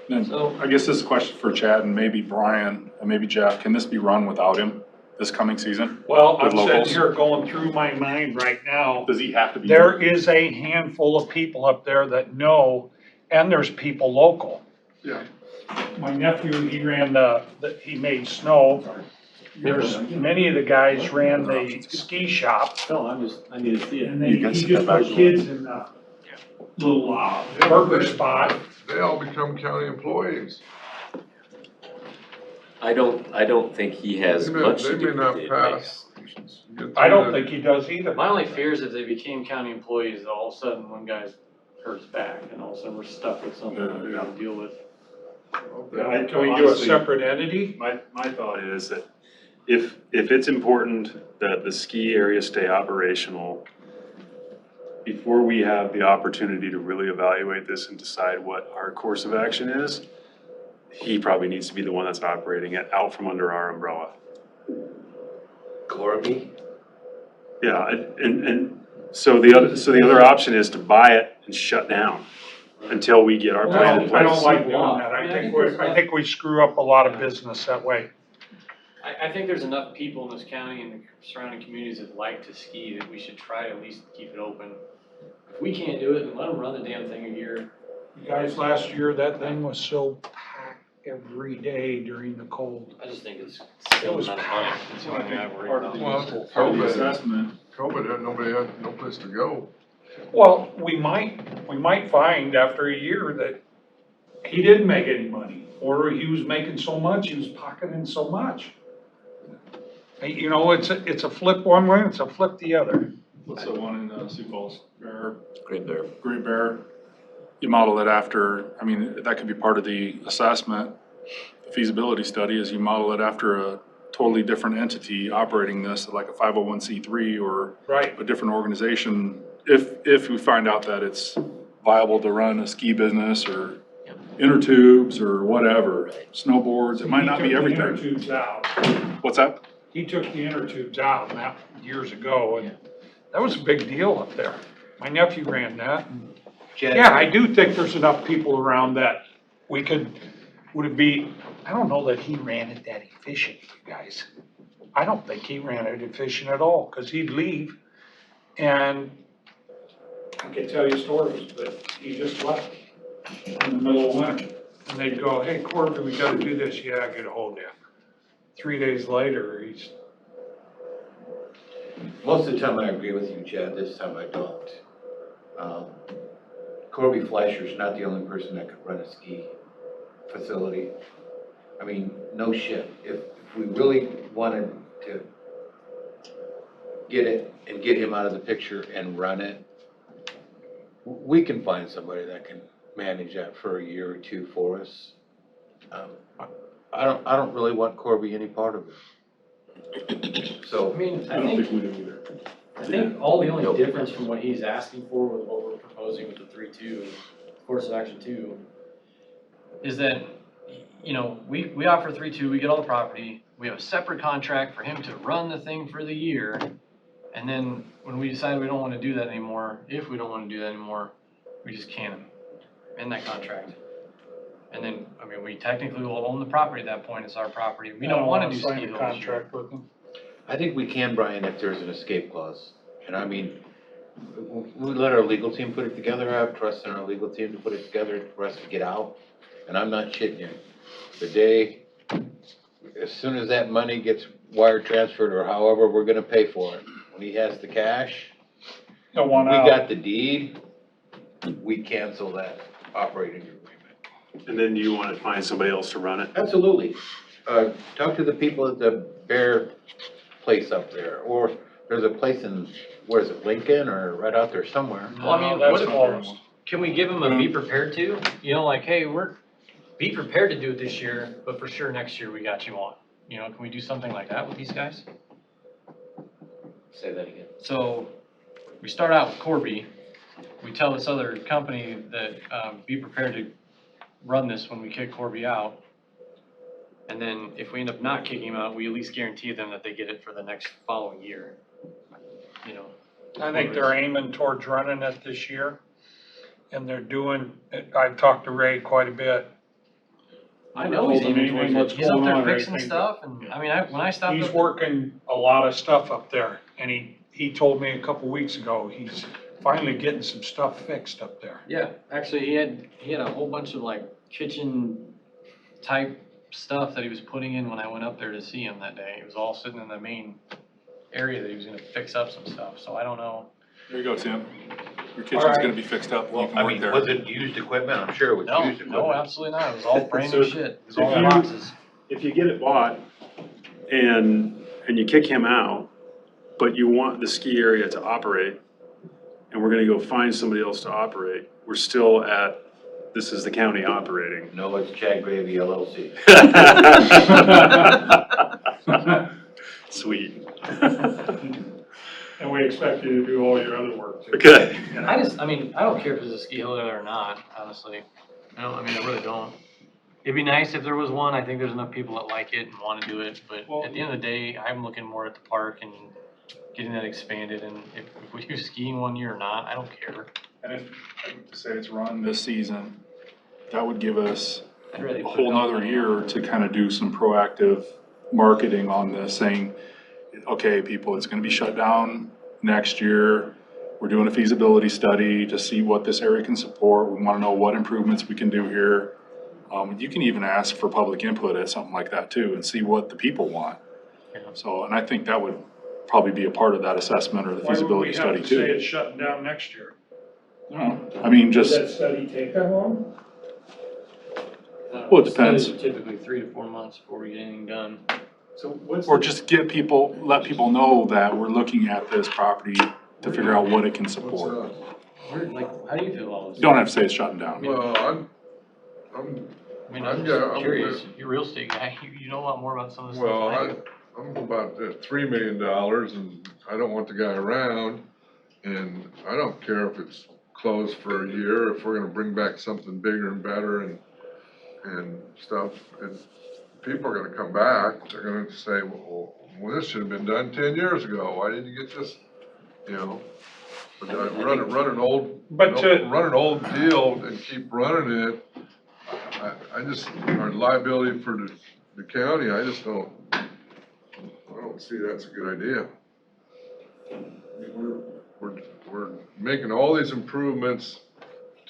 then, I guess this is a question for Chad and maybe Brian and maybe Jeff, can this be run without him this coming season? Well, I'm With sitting locals? here going through my mind right now. Does he have to be? There is a handful of people up there that know, and there's people local. Yeah. My nephew, he ran he made snow. There's, many of the guys ran the ski shop, No, I need to see it. and then You he can just step back put a kids in the little burger spot. They all become county employees. I don't think he has much to They do may with not it. pass. I don't think he does either. My only fear is if they became county employees, all of a sudden one guy's hurts back and all of a sudden we're stuck with something that we gotta deal with. Yeah, Can we do a separate entity? My thought is that if it's important that the ski area stay operational, before we have the opportunity to really evaluate this and decide what our course of action is, he probably needs to be the one that's operating it out from under our umbrella. Corby? Yeah, and so the other option is to buy it and shut down until we get our plan in place. I don't like doing that. I think we screw up a lot of business that way. I think there's enough people in this county and the surrounding communities that like to ski that we should try to at least keep it open. If we can't do it, then let them run the damn thing a year. You guys, last year, that thing was so packed every day during the cold. I just think it's still was not money. That's the only thing I worry about. Well, Part of the COVID, assessment. nobody had no place to go. Well, we might find after a year that he didn't make any money, or he was making so much, he was pocketing so much. You know, it's a flip one way, it's a flip the other. What's the one in Sioux Falls? Great Bear. Great Bear. You model it after, I mean, that could be part of the assessment. feasibility study is you model it after a totally different entity operating this, like a 501c3 or Right. a different organization. If we find out that it's viable to run a ski business or inner tubes or whatever, snowboards, it might not be He everything. took the inner tubes out. What's that? He took the inner tubes out and that years ago, and that was a big deal up there. My nephew ran that. Chad, Yeah, I do think there's enough people around that we could, would it be, I don't know that he ran it that efficient, you guys. I don't think he ran it efficient at all, cause he'd leave and I could tell you stories, but he just left in the middle of winter. And they'd go, hey, Corbin, we gotta do this. Yeah, I get a hold of you. 3 days later, he's, most of the time I agree with you, Chad, this time I don't. Corby Fleischer's not the only person that could run a ski facility. I mean, no shit, if we really wanted to get it and get him out of the picture and run it, we can find somebody that can manage that for a year or two for us. I don't really want Corby any part of it. So, I mean, I don't think we do either. I think all the only difference from what he's asking for with what we're proposing with the 3-2, course of action 2, is that, you know, we offer 3-2, we get all the property, we have a separate contract for him to run the thing for the year, and then when we decide we don't want to do that anymore, if we don't want to do that anymore, we just can him in that contract. And then, I mean, we technically will own the property at that point, it's our property. We don't want to do sign ski a hill this year. contract with him. I think we can, Brian, if there's an escape clause. And I mean, we let our legal team put it together. I have trust in our legal team to put it together for us to get out. And I'm not shitting you. The day, as soon as that money gets wire transferred or however we're gonna pay for it, when he has the cash, He'll want we out. got the deed, we cancel that operating agreement. And then you want to find somebody else to run it? Absolutely. Talk to the people at the Bear place up there, or there's a place in, where is it, Lincoln, or right out there somewhere? Well, I mean, No, what that's if, closed. can we give him a be prepared to? You know, like, hey, be prepared to do it this year, but for sure next year we got you on. You know, can we do something like that with these guys? Say that again. So, we start out with Corby, we tell this other company that, be prepared to run this when we kick Corby out. And then if we end up not kicking him out, we at least guarantee them that they get it for the next following year. You know, I think they're aiming towards running it this year. And they're doing, I've talked to Ray quite a bit. I know he's Told him aiming towards anything it. that's He's up going there on, fixing everything. stuff, and, I mean, when I stopped He's up, working a lot of stuff up there, and he told me a couple weeks ago, he's finally getting some stuff fixed up there. yeah, actually, he had a whole bunch of like kitchen type stuff that he was putting in when I went up there to see him that day. It was all sitting in the main area that he was gonna fix up some stuff, so I don't know. There you go, Tim. Your kitchen's gonna be fixed up, you Well, can I work mean, there. was it used equipment? I'm sure it was No, used equipment. no, absolutely not. It was all brand So new if- shit. It was so all if in you- boxes. If you get it bought and you kick him out, but you want the ski area to operate, and we're gonna go find somebody else to operate, we're still at, this is the county operating. No, it's Chad Gravy LLC. Sweet. And we expect you to do all your other work too. Okay. I mean, I don't care if there's a ski hill there or not, honestly. I really don't. It'd be nice if there was one. I think there's enough people that like it and wanna do it, but at the end of the day, I'm looking more at the park and getting that expanded, and if we do skiing one year or not, I don't care. And if, say it's run this season, that would give us I'd rather a put it whole on nother the- year to kind of do some proactive marketing on this, saying, okay, people, it's gonna be shut down next year. We're doing a feasibility study to see what this area can support. We wanna know what improvements we can do here. You can even ask for public input at something like that too, and see what the people want. Yeah. So, and I think that would probably be a part of that assessment or the feasibility study Why would we have to say too. it's shutting down next year? I mean, Does just, that study take that long? Well, it depends. Studies are typically 3 to 4 months before we get anything done. So what's or just get people, let people know that we're looking at this property to figure out what it can What's support. that? How do you feel about this? You don't have to say it's shutting down. Well, I'm I mean, I'm I'm just just curious, you're a real estate guy, you know a lot more about some of this stuff Well, than I do. I'm about $3 million and I don't want the guy around. And I don't care if it's closed for a year, if we're gonna bring back something bigger and better and stuff. And people are gonna come back, they're gonna say, well, this should have been done 10 years ago. Why didn't you get this, you know? But run an old, But run an old deal and keep running it. I just, our liability for the county, I don't see that's a good idea. I mean, we're making all these improvements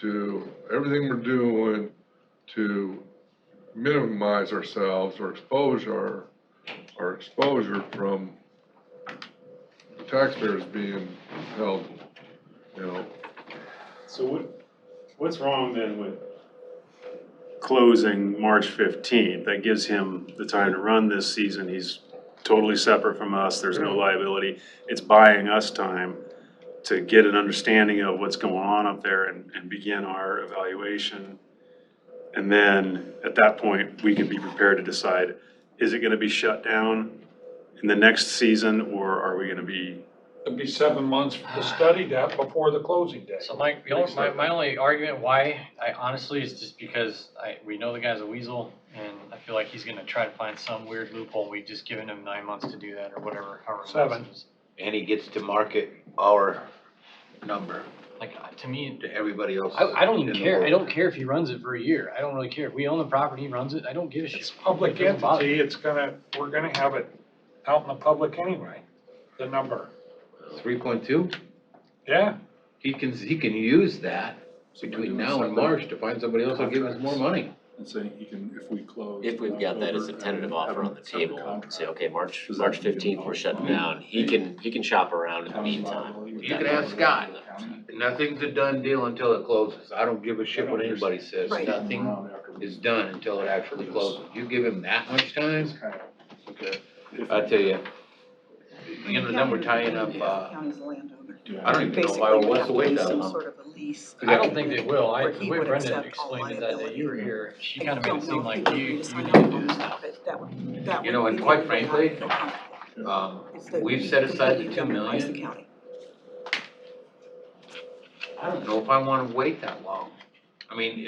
to everything we're doing to minimize ourselves or expose our exposure from the taxpayers being held, you know. So what's wrong then with closing March 15th? That gives him the time to run this season. He's totally separate from us. There's no liability. It's buying us time to get an understanding of what's going on up there and begin our evaluation. And then at that point, we can be prepared to decide, is it gonna be shut down in the next season, or are we gonna be? it'd be 7 months to study that before the closing day. So my only argument why, I honestly, is just because we know the guy's a weasel, and I feel like he's gonna try to find some weird loophole, we've just given him 9 months to do that, or whatever, however. many 7. months it is. And he gets to market our number Like, to me, to everybody else. I don't even in the care, I world. don't care if he runs it for a year, I don't really care, if we own the property, he runs it, I don't give a shit. It's a public It doesn't bother me. entity, we're gonna have it out in the public anyway, the number. 3.2, Yeah, he can use that between now and March to find somebody else that'll give us more money. And say he can, if we close. If we've got that as a tentative offer on the table, and say, okay, March 15th, we're shutting down, he can shop around in the meantime. You can ask Scott, nothing's a done deal until it closes. I don't give a shit what anybody says, Right. nothing is done until it actually closes. You give him that much time, I tell you, you know, then we're tying up, The county's a landowner. I don't even know if Basically, I would what's have the to wait do that some long. sort of a lease. I don't think they will, Where the he way would Brenda accept all explained it that day you were liability. here, she I kinda made don't it seem know if like he you would sign need to off do on this that, stuff. but that You know, would and be quite the way I frankly, feel comfortable. Is that we've we set aside the completely 2 demoralize the million. county. I don't know if I wanna wait that long. I mean,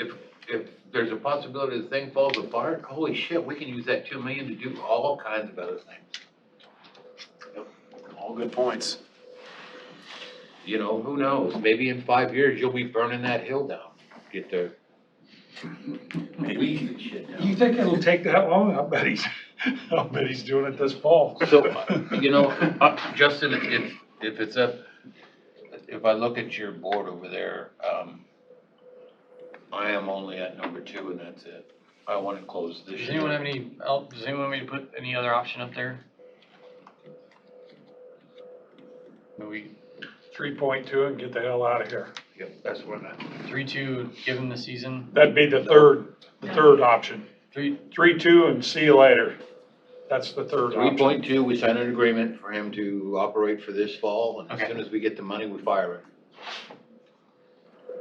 if there's a possibility the thing falls apart, holy shit, we can use that 2 million to do all kinds of other things. All good points. You know, who knows, maybe in 5 years, you'll be burning that hill down, get the weeds and shit down. you think it'll take that long? I bet he's doing it this fall. So, you know, Justin, if it's up, if I look at your board over there, I am only at number 2 and that's it. I want to close this Does year. anyone have does anyone want me to put any other option up there? Maybe 3.2 and get the hell out of here. Yep, that's what I. 3-2, give him the season, That'd be the third option. 3.2 and see you later. That's the third option. 3.2, we signed an agreement for him to operate for this fall, and as Okay. soon as we get the money, we fire him.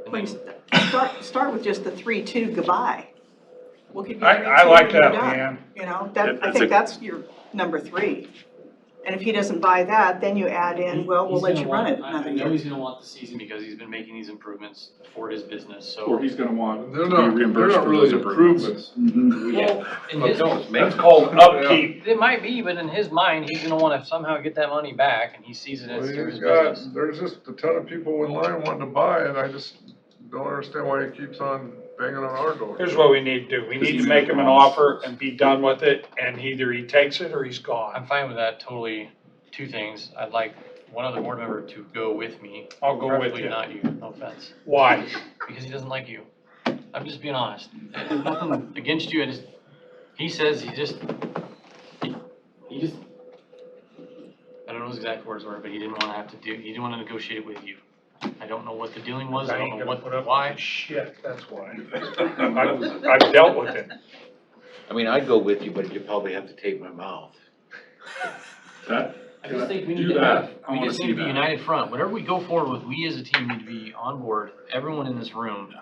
Please, start with just the 3-2 goodbye. We'll give you 3-2 I like and you're that, done. Leanne. You know, I That's think a- that's your number 3. And if he doesn't buy that, then you add in, well, we'll let you run it another I know year. he's gonna want the season because he's been making these improvements for his business, so. Or he's gonna want They're to be not reimbursed for really those improvements. improvements. Well, in his, That's called upkeep. it might be, but in his mind, he's gonna wanna somehow get that money back, and he sees it Well, as through his he's got, business. there's just a ton of people in line wanting to buy it, I just don't understand why he keeps on banging on our door. Here's what we need to do. We need to make him an offer and be done with it, and either he takes it or he's I'm gone. fine with that, totally. 2 things, I'd like one other board member to go with me. I'll go with Preferably you. not you, no offense, Why? because he doesn't like you. I'm just being honest. Nothing against you, he says he just, I don't know his exact words were, but he didn't he didn't wanna negotiate it with you. I don't know what the dealing was, I I don't ain't know gonna put what, up why. with shit, that's why. I've dealt with it. I mean, I'd go with you, but you'd probably have to tape my mouth. That, I just think we do need to that. have, I we wanna just see need to be that. united front, whatever we go forward with, we as a team need to be on board, everyone in this room.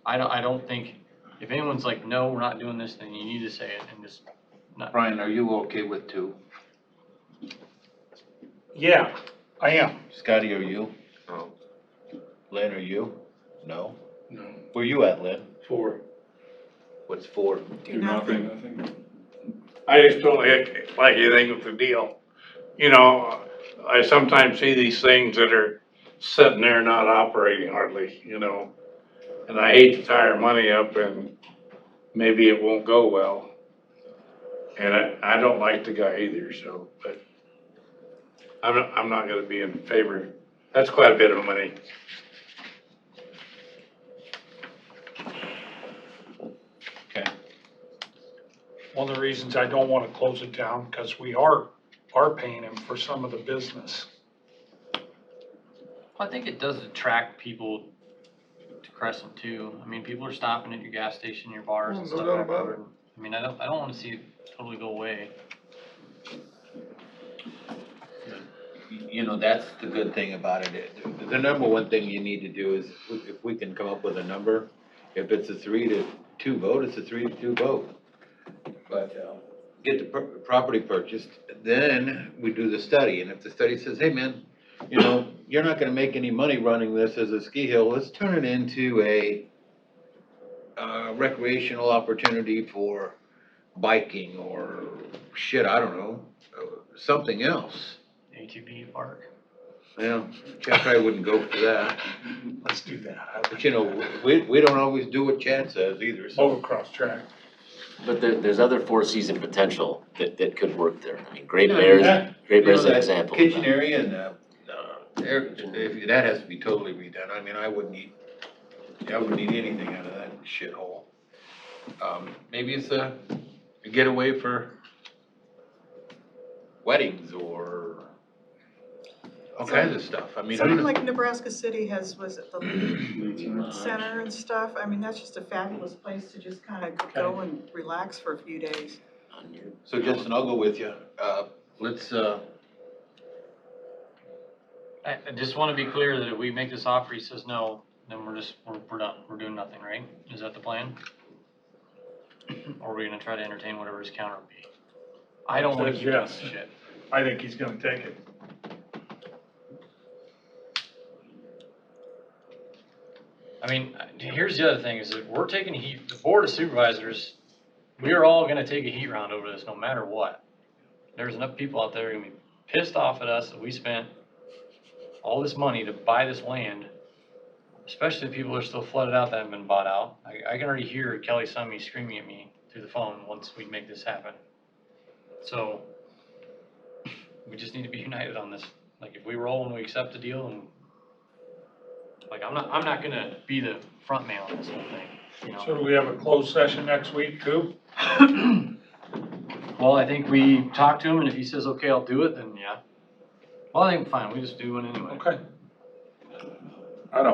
I don't think, if anyone's like, no, we're not doing this, then you need to say it and just not. Brian, are you okay with 2? Yeah, I am. Scotty, are you? No. Lynn, are you? No? No. Where you at, Lynn? 4. What's 4? Do nothing. I just don't like anything with the deal. You know, I sometimes see these things that are sitting there not operating hardly, you know. And I hate to tie our money up and maybe it won't go well. And I don't like the guy either, so, but I'm not gonna be in favor. That's quite a bit of money. Okay. One of the reasons I don't wanna close it down, because we are paying him for some of the business. I think it does attract people to Crescent too. I mean, people are stopping at your gas station, your bars and No stuff doubt like about that. it. I mean, I don't wanna see it totally go away. You know, that's the good thing about it. The number one thing you need to do is, if we can come up with a number, if it's a 3-2 vote, it's a 3-2 vote. But, get the property purchased, then we do the study, and if the study says, hey, man, you know, you're not gonna make any money running this as a ski hill, let's turn it into a recreational opportunity for biking or shit, I don't know, something else. ATV park. Well, Chad probably wouldn't go for that, Let's do that. but you know, we don't always do what Chad says either, so. Overcross track. But there's other four-season potential that could work there. I mean, Great Yeah, Bear's, that- Great You Bear's know, an that example of kitchen that. area and, if that has to be totally redone, I mean, I wouldn't eat anything out of that shithole. Maybe it's a getaway for weddings or all kinds of stuff, I mean, who Something knows? like Nebraska City has, was it the Lead Center and stuff? I mean, that's just a fabulous place to just kind of go and relax for a few days. So Justin, I'll go with you, let's, I just wanna be clear that if we make this offer, he says no, then we're done, we're doing nothing, right? Is that the plan? Or are we gonna try to entertain whatever his counter would be? I don't wanna keep doing this Yes. shit. I think he's gonna take it. I mean, here's the other thing, is that we're taking heat, the board of supervisors, we are all gonna take a heat round over this, no matter what. There's enough people out there who are gonna be pissed off at us that we spent all this money to buy this land, especially if people are still flooded out that haven't been bought out. I can already hear Kelly Summy screaming at me through the phone once we make this happen. So, we just need to be united on this. Like, if we roll and we accept the deal, and, like, I'm not gonna be the front man on this whole thing, you know? So do we have a closed session next week too? Well, I think we talk to him, and if he says, okay, I'll do it, then yeah. Well, I think fine, we just do one anyway. Okay. I'd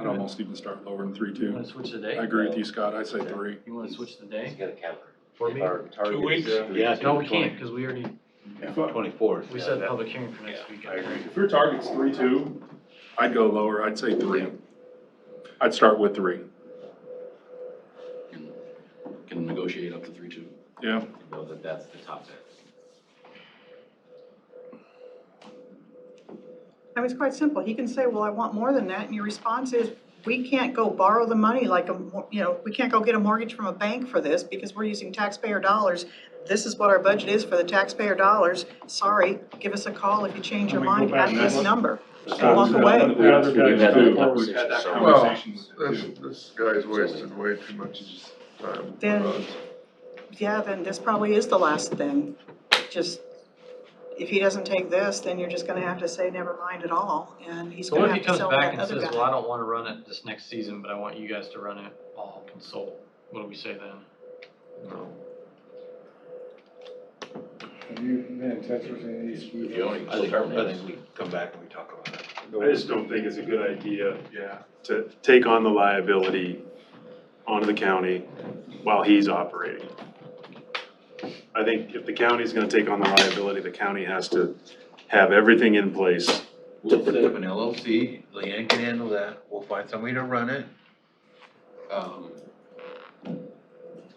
almost even start lower than You wanna 3-2. switch the day? I agree with you, Scott, I say 3. You wanna switch the He's day? got a calendar. For me? Our target 2 weeks? is, Yeah, No, we can't, cause we already, 24th. we set a public hearing for next week. I agree. If your target's 3-2, I'd go lower, I'd say 3. I'd start with 3, Can negotiate up to 3-2. yeah. Know that that's the top end. I mean, it's quite simple. He can say, well, I want more than that, and your response is, we can't go borrow the money like we can't go get a mortgage from a bank for this because we're using taxpayer dollars. This is what our budget is for the taxpayer dollars. Sorry, give us a call if you change your mind at this number. And walk away. The other We've guys had that too, conversation we've had that so Well, conversation with it too. this guy's wasted way too much time with Then- us. Yeah, then this probably is the last thing. Just, if he doesn't take this, then you're just gonna have to say never mind at all, and he's So gonna what if he have to comes sell back that and other says, well, I guy. don't wanna run it this next season, but I want you guys to run it, I'll consult. What do we say then? No. Have you been in touch with any of these ski You only I terminate. think we come back and we talk about it. I just don't think it's a good idea, to take on the liability onto the county while he's operating. I think if the county's gonna take on the liability, the county has to have everything in place. We'll set up an LLC, Leanne can handle that, we'll find somebody to run it.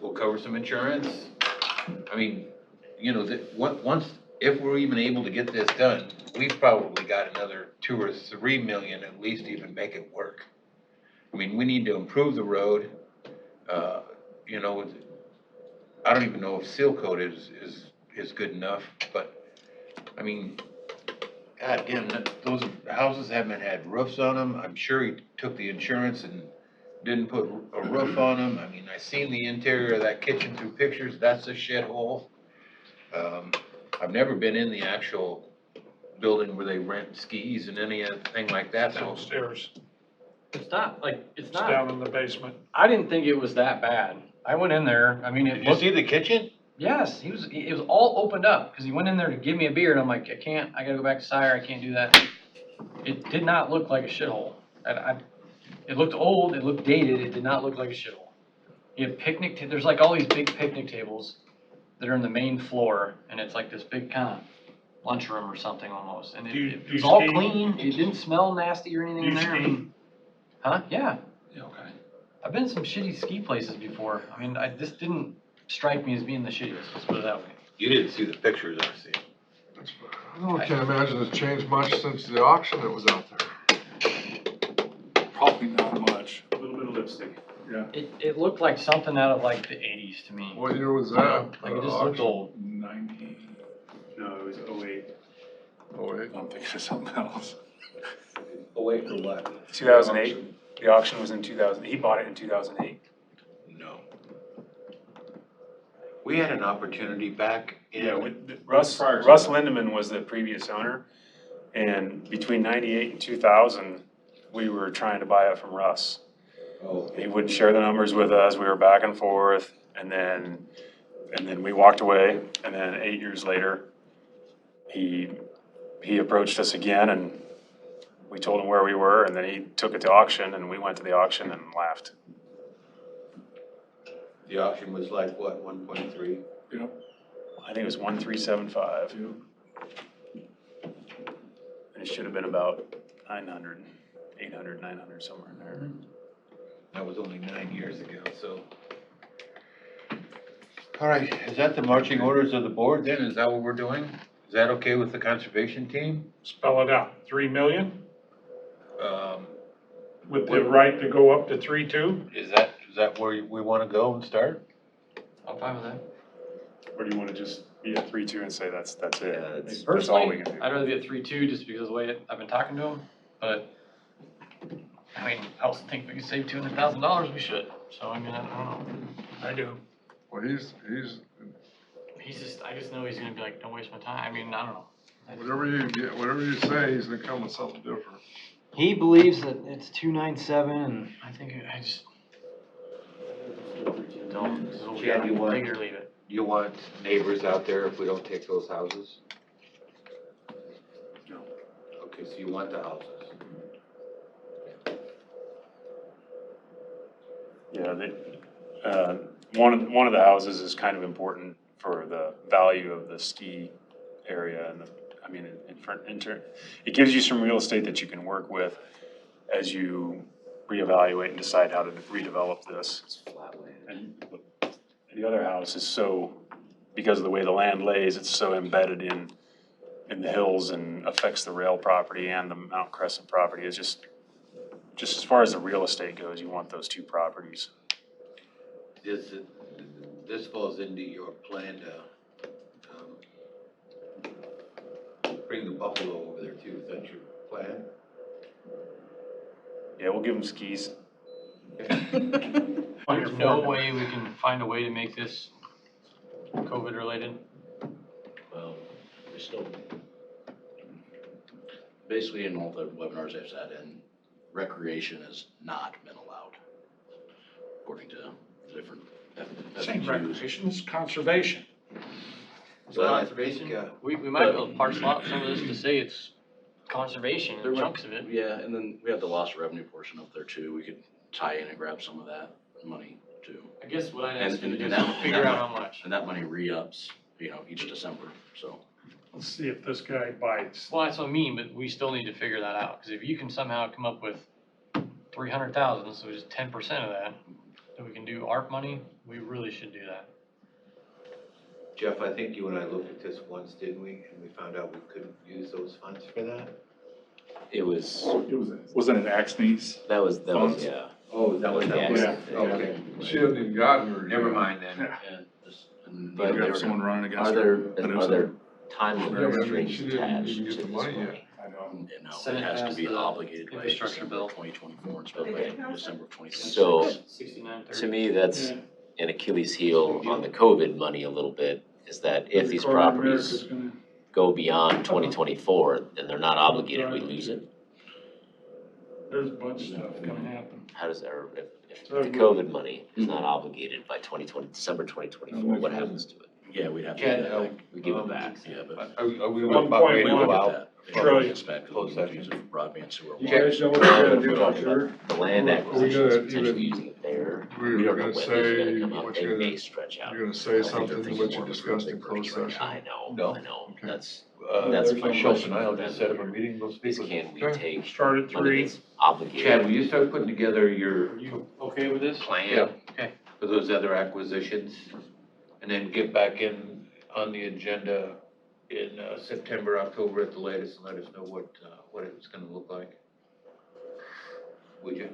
We'll cover some insurance. I mean, you know, once, if we're even able to get this done, we've probably got another 2 or 3 million at least to even make it work. I mean, we need to improve the road. You know, I don't even know if seal coat is good enough, but, I mean, God damn, those houses haven't had roofs on them. I'm sure he took the insurance and didn't put a roof on them. I mean, I seen the interior of that kitchen through pictures. That's a shithole. I've never been in the actual building where they rent skis and anything like that, so. Downstairs, It's not, like, it's it's not, down in the basement. I didn't think it was that bad. I went in there, I mean, it Did you looked, see the kitchen? yes, it was all opened up, cause he went in there to give me a beer, and I'm like, I gotta go back to Sire, I can't do that. It did not look like a shithole. It looked old, it looked dated, it did not look like a shithole. You have there's like all these big picnic tables that are in the main floor, and it's like this big kind of lunchroom or something almost, and Do you it was all ski? clean, it didn't smell nasty or anything Do in you there. I ski? mean, huh? Yeah. Yeah, okay. I've been to some shitty ski places before. I mean, this didn't strike me as being the shittiest, let's put it that way. You didn't see the pictures I see. I can't imagine it's changed much since the auction that was out there. Probably not much, A little bit of lipstick. yeah. It looked like something out of like the 80s to me. What year was that? Like it just looked old. 90, No, it was 08. Oh, wait. I'm thinking of something else. Oh, wait, for what? 2008. The auction was in 2000. He bought it in 2008. No. We had an opportunity back in. Yeah, Russ Lindeman was the previous owner, and between 98 and 2000, we were trying to buy it from Russ. Oh, He wouldn't share the numbers with us, we were back and forth, and then we walked away, and then 8 years later, he approached us again, and we told him where we were, and then he took it to auction, and we went to the auction and laughed. The auction was like, what, 1.3? Yeah. I think it was 1375. And it should have been about 900, 800, 900, somewhere in there. That was only 9 years ago, so. All right, is that the marching orders of the board then? Is that what we're doing? Is that okay with the conservation team? Spell it out, 3 million, Um, with the right to go up to 3.2? Is that where we wanna go and start? I'm fine with that. Or do you wanna just be at 3-2 and say that's it? Yeah, that's- That's all we Personally, can do. I'd rather be at 3-2 just because of the way I've been talking to him, but, I mean, I also think if we could save $200,000, we should. So, I mean, I don't know. I do. Well, I just know he's gonna be like, don't waste my time. I mean, I don't know. whatever you say, he's gonna come with something different. He believes that it's 297, and I think I just don't. This is what we Chad, got. you want- Take it or leave it. You want neighbors out there if we don't take those houses? No. Okay, so you want the houses. Yeah, one of the houses is kind of important for the value of the ski area and it gives you some real estate that you can work with as you reevaluate and decide how to redevelop this. It's flat land. And the other house is so, because of the way the land lays, it's so embedded in the hills and affects the rail property and the Mount Crescent property. It's just as far as the real estate goes, you want those two properties. This falls into your plan to, bring the buffalo over there too, is that your plan? Yeah, we'll give them skis. There's no way we can find a way to make this COVID related. Well, we still, basically in all the webinars I've sat in, recreation has not been allowed, according to different Same FAQs. recreation, it's conservation. So I Conservation, think, we might be able to parcel out some of this to say it's conservation, There might- chunks of it. Yeah, and then we have the lost revenue portion up there too. We could tie in and grab some of that money too. I guess what I'd And- ask you to and do is that- figure and out that- how much. And that money re-ups, each December, so. Let's see if this guy bites. Well, that's what I mean, but we still need to figure that out, because if you can somehow come up with 300,000, so just 10% of that we can do ARP money, we really should do that. Jeff, I think you and I looked at this once, didn't we? And we found out we couldn't use those funds for that? It was, Wasn't it Axne's? that was, Funds? yeah. Oh, that was that Yeah. one? Okay, She hadn't even gotten her. never mind then. Yeah. And But You have someone running against Are her. there, but it was are there time Yeah, limit but I mean, strings she didn't attached even to get this the money yet. money? I know. And now Senate it has to passed be the obligated by infrastructure December bill. of 2024 instead They of did pass December of 2026. So, 6930. to me, that's an Achilles heel on the COVID money a little bit, is that if these properties go beyond 2024, then they're not obligated, we lose it. There's a bunch of stuff gonna happen. How does, or if the COVID money is not obligated by December 2024, what happens to it? Yeah, we'd have to Chad, do that. We give it back. Yeah, but. Are we One about point ready we to look go at out? that. Trillion. It's back to Closed the session. use of broadband sewer. You guys know If we're talking about the land acquisitions, gonna potentially even- using it there, We're we don't know gonna when these are say gonna come up, what they you're may gonna, stretch out. you're gonna I say think something they're to thinking what you more of a discussed in big closed picture right session. now. I know, No. I know, Okay. that's my Michelle question and I will for just them set up a here, meeting, we'll speak is with can we Okay. take Start at money 3. that's obligated? Chad, will you start putting together your Are you okay with this? Plan, Okay. for those other acquisitions? And then get back in on the agenda in September, October at the latest, and let us know what it's gonna look like? Would you?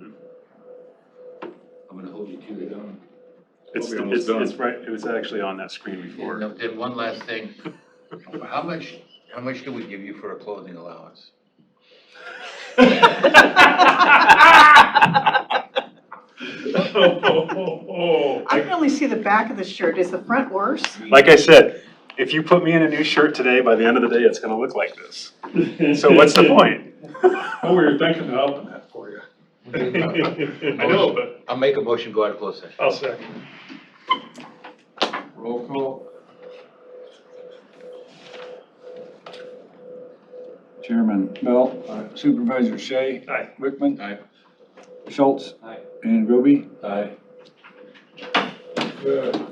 I'm gonna hold you to it. It's, We'll be almost done. it's right, it was actually on that screen before. And then one last thing, how much do we give you for a clothing allowance? I can only see the back of the shirt. Is the front worse? Like I said, if you put me in a new shirt today, by the end of the day, it's gonna look like this. So what's the point? Oh, we were thinking of helping that for you. I know, but I'll make a motion, go out of closed session. I'll second. Roll call. Chairman Bell, Supervisor Shea. Aye. Wickman. Aye. Schultz. Aye. And Groby. Good.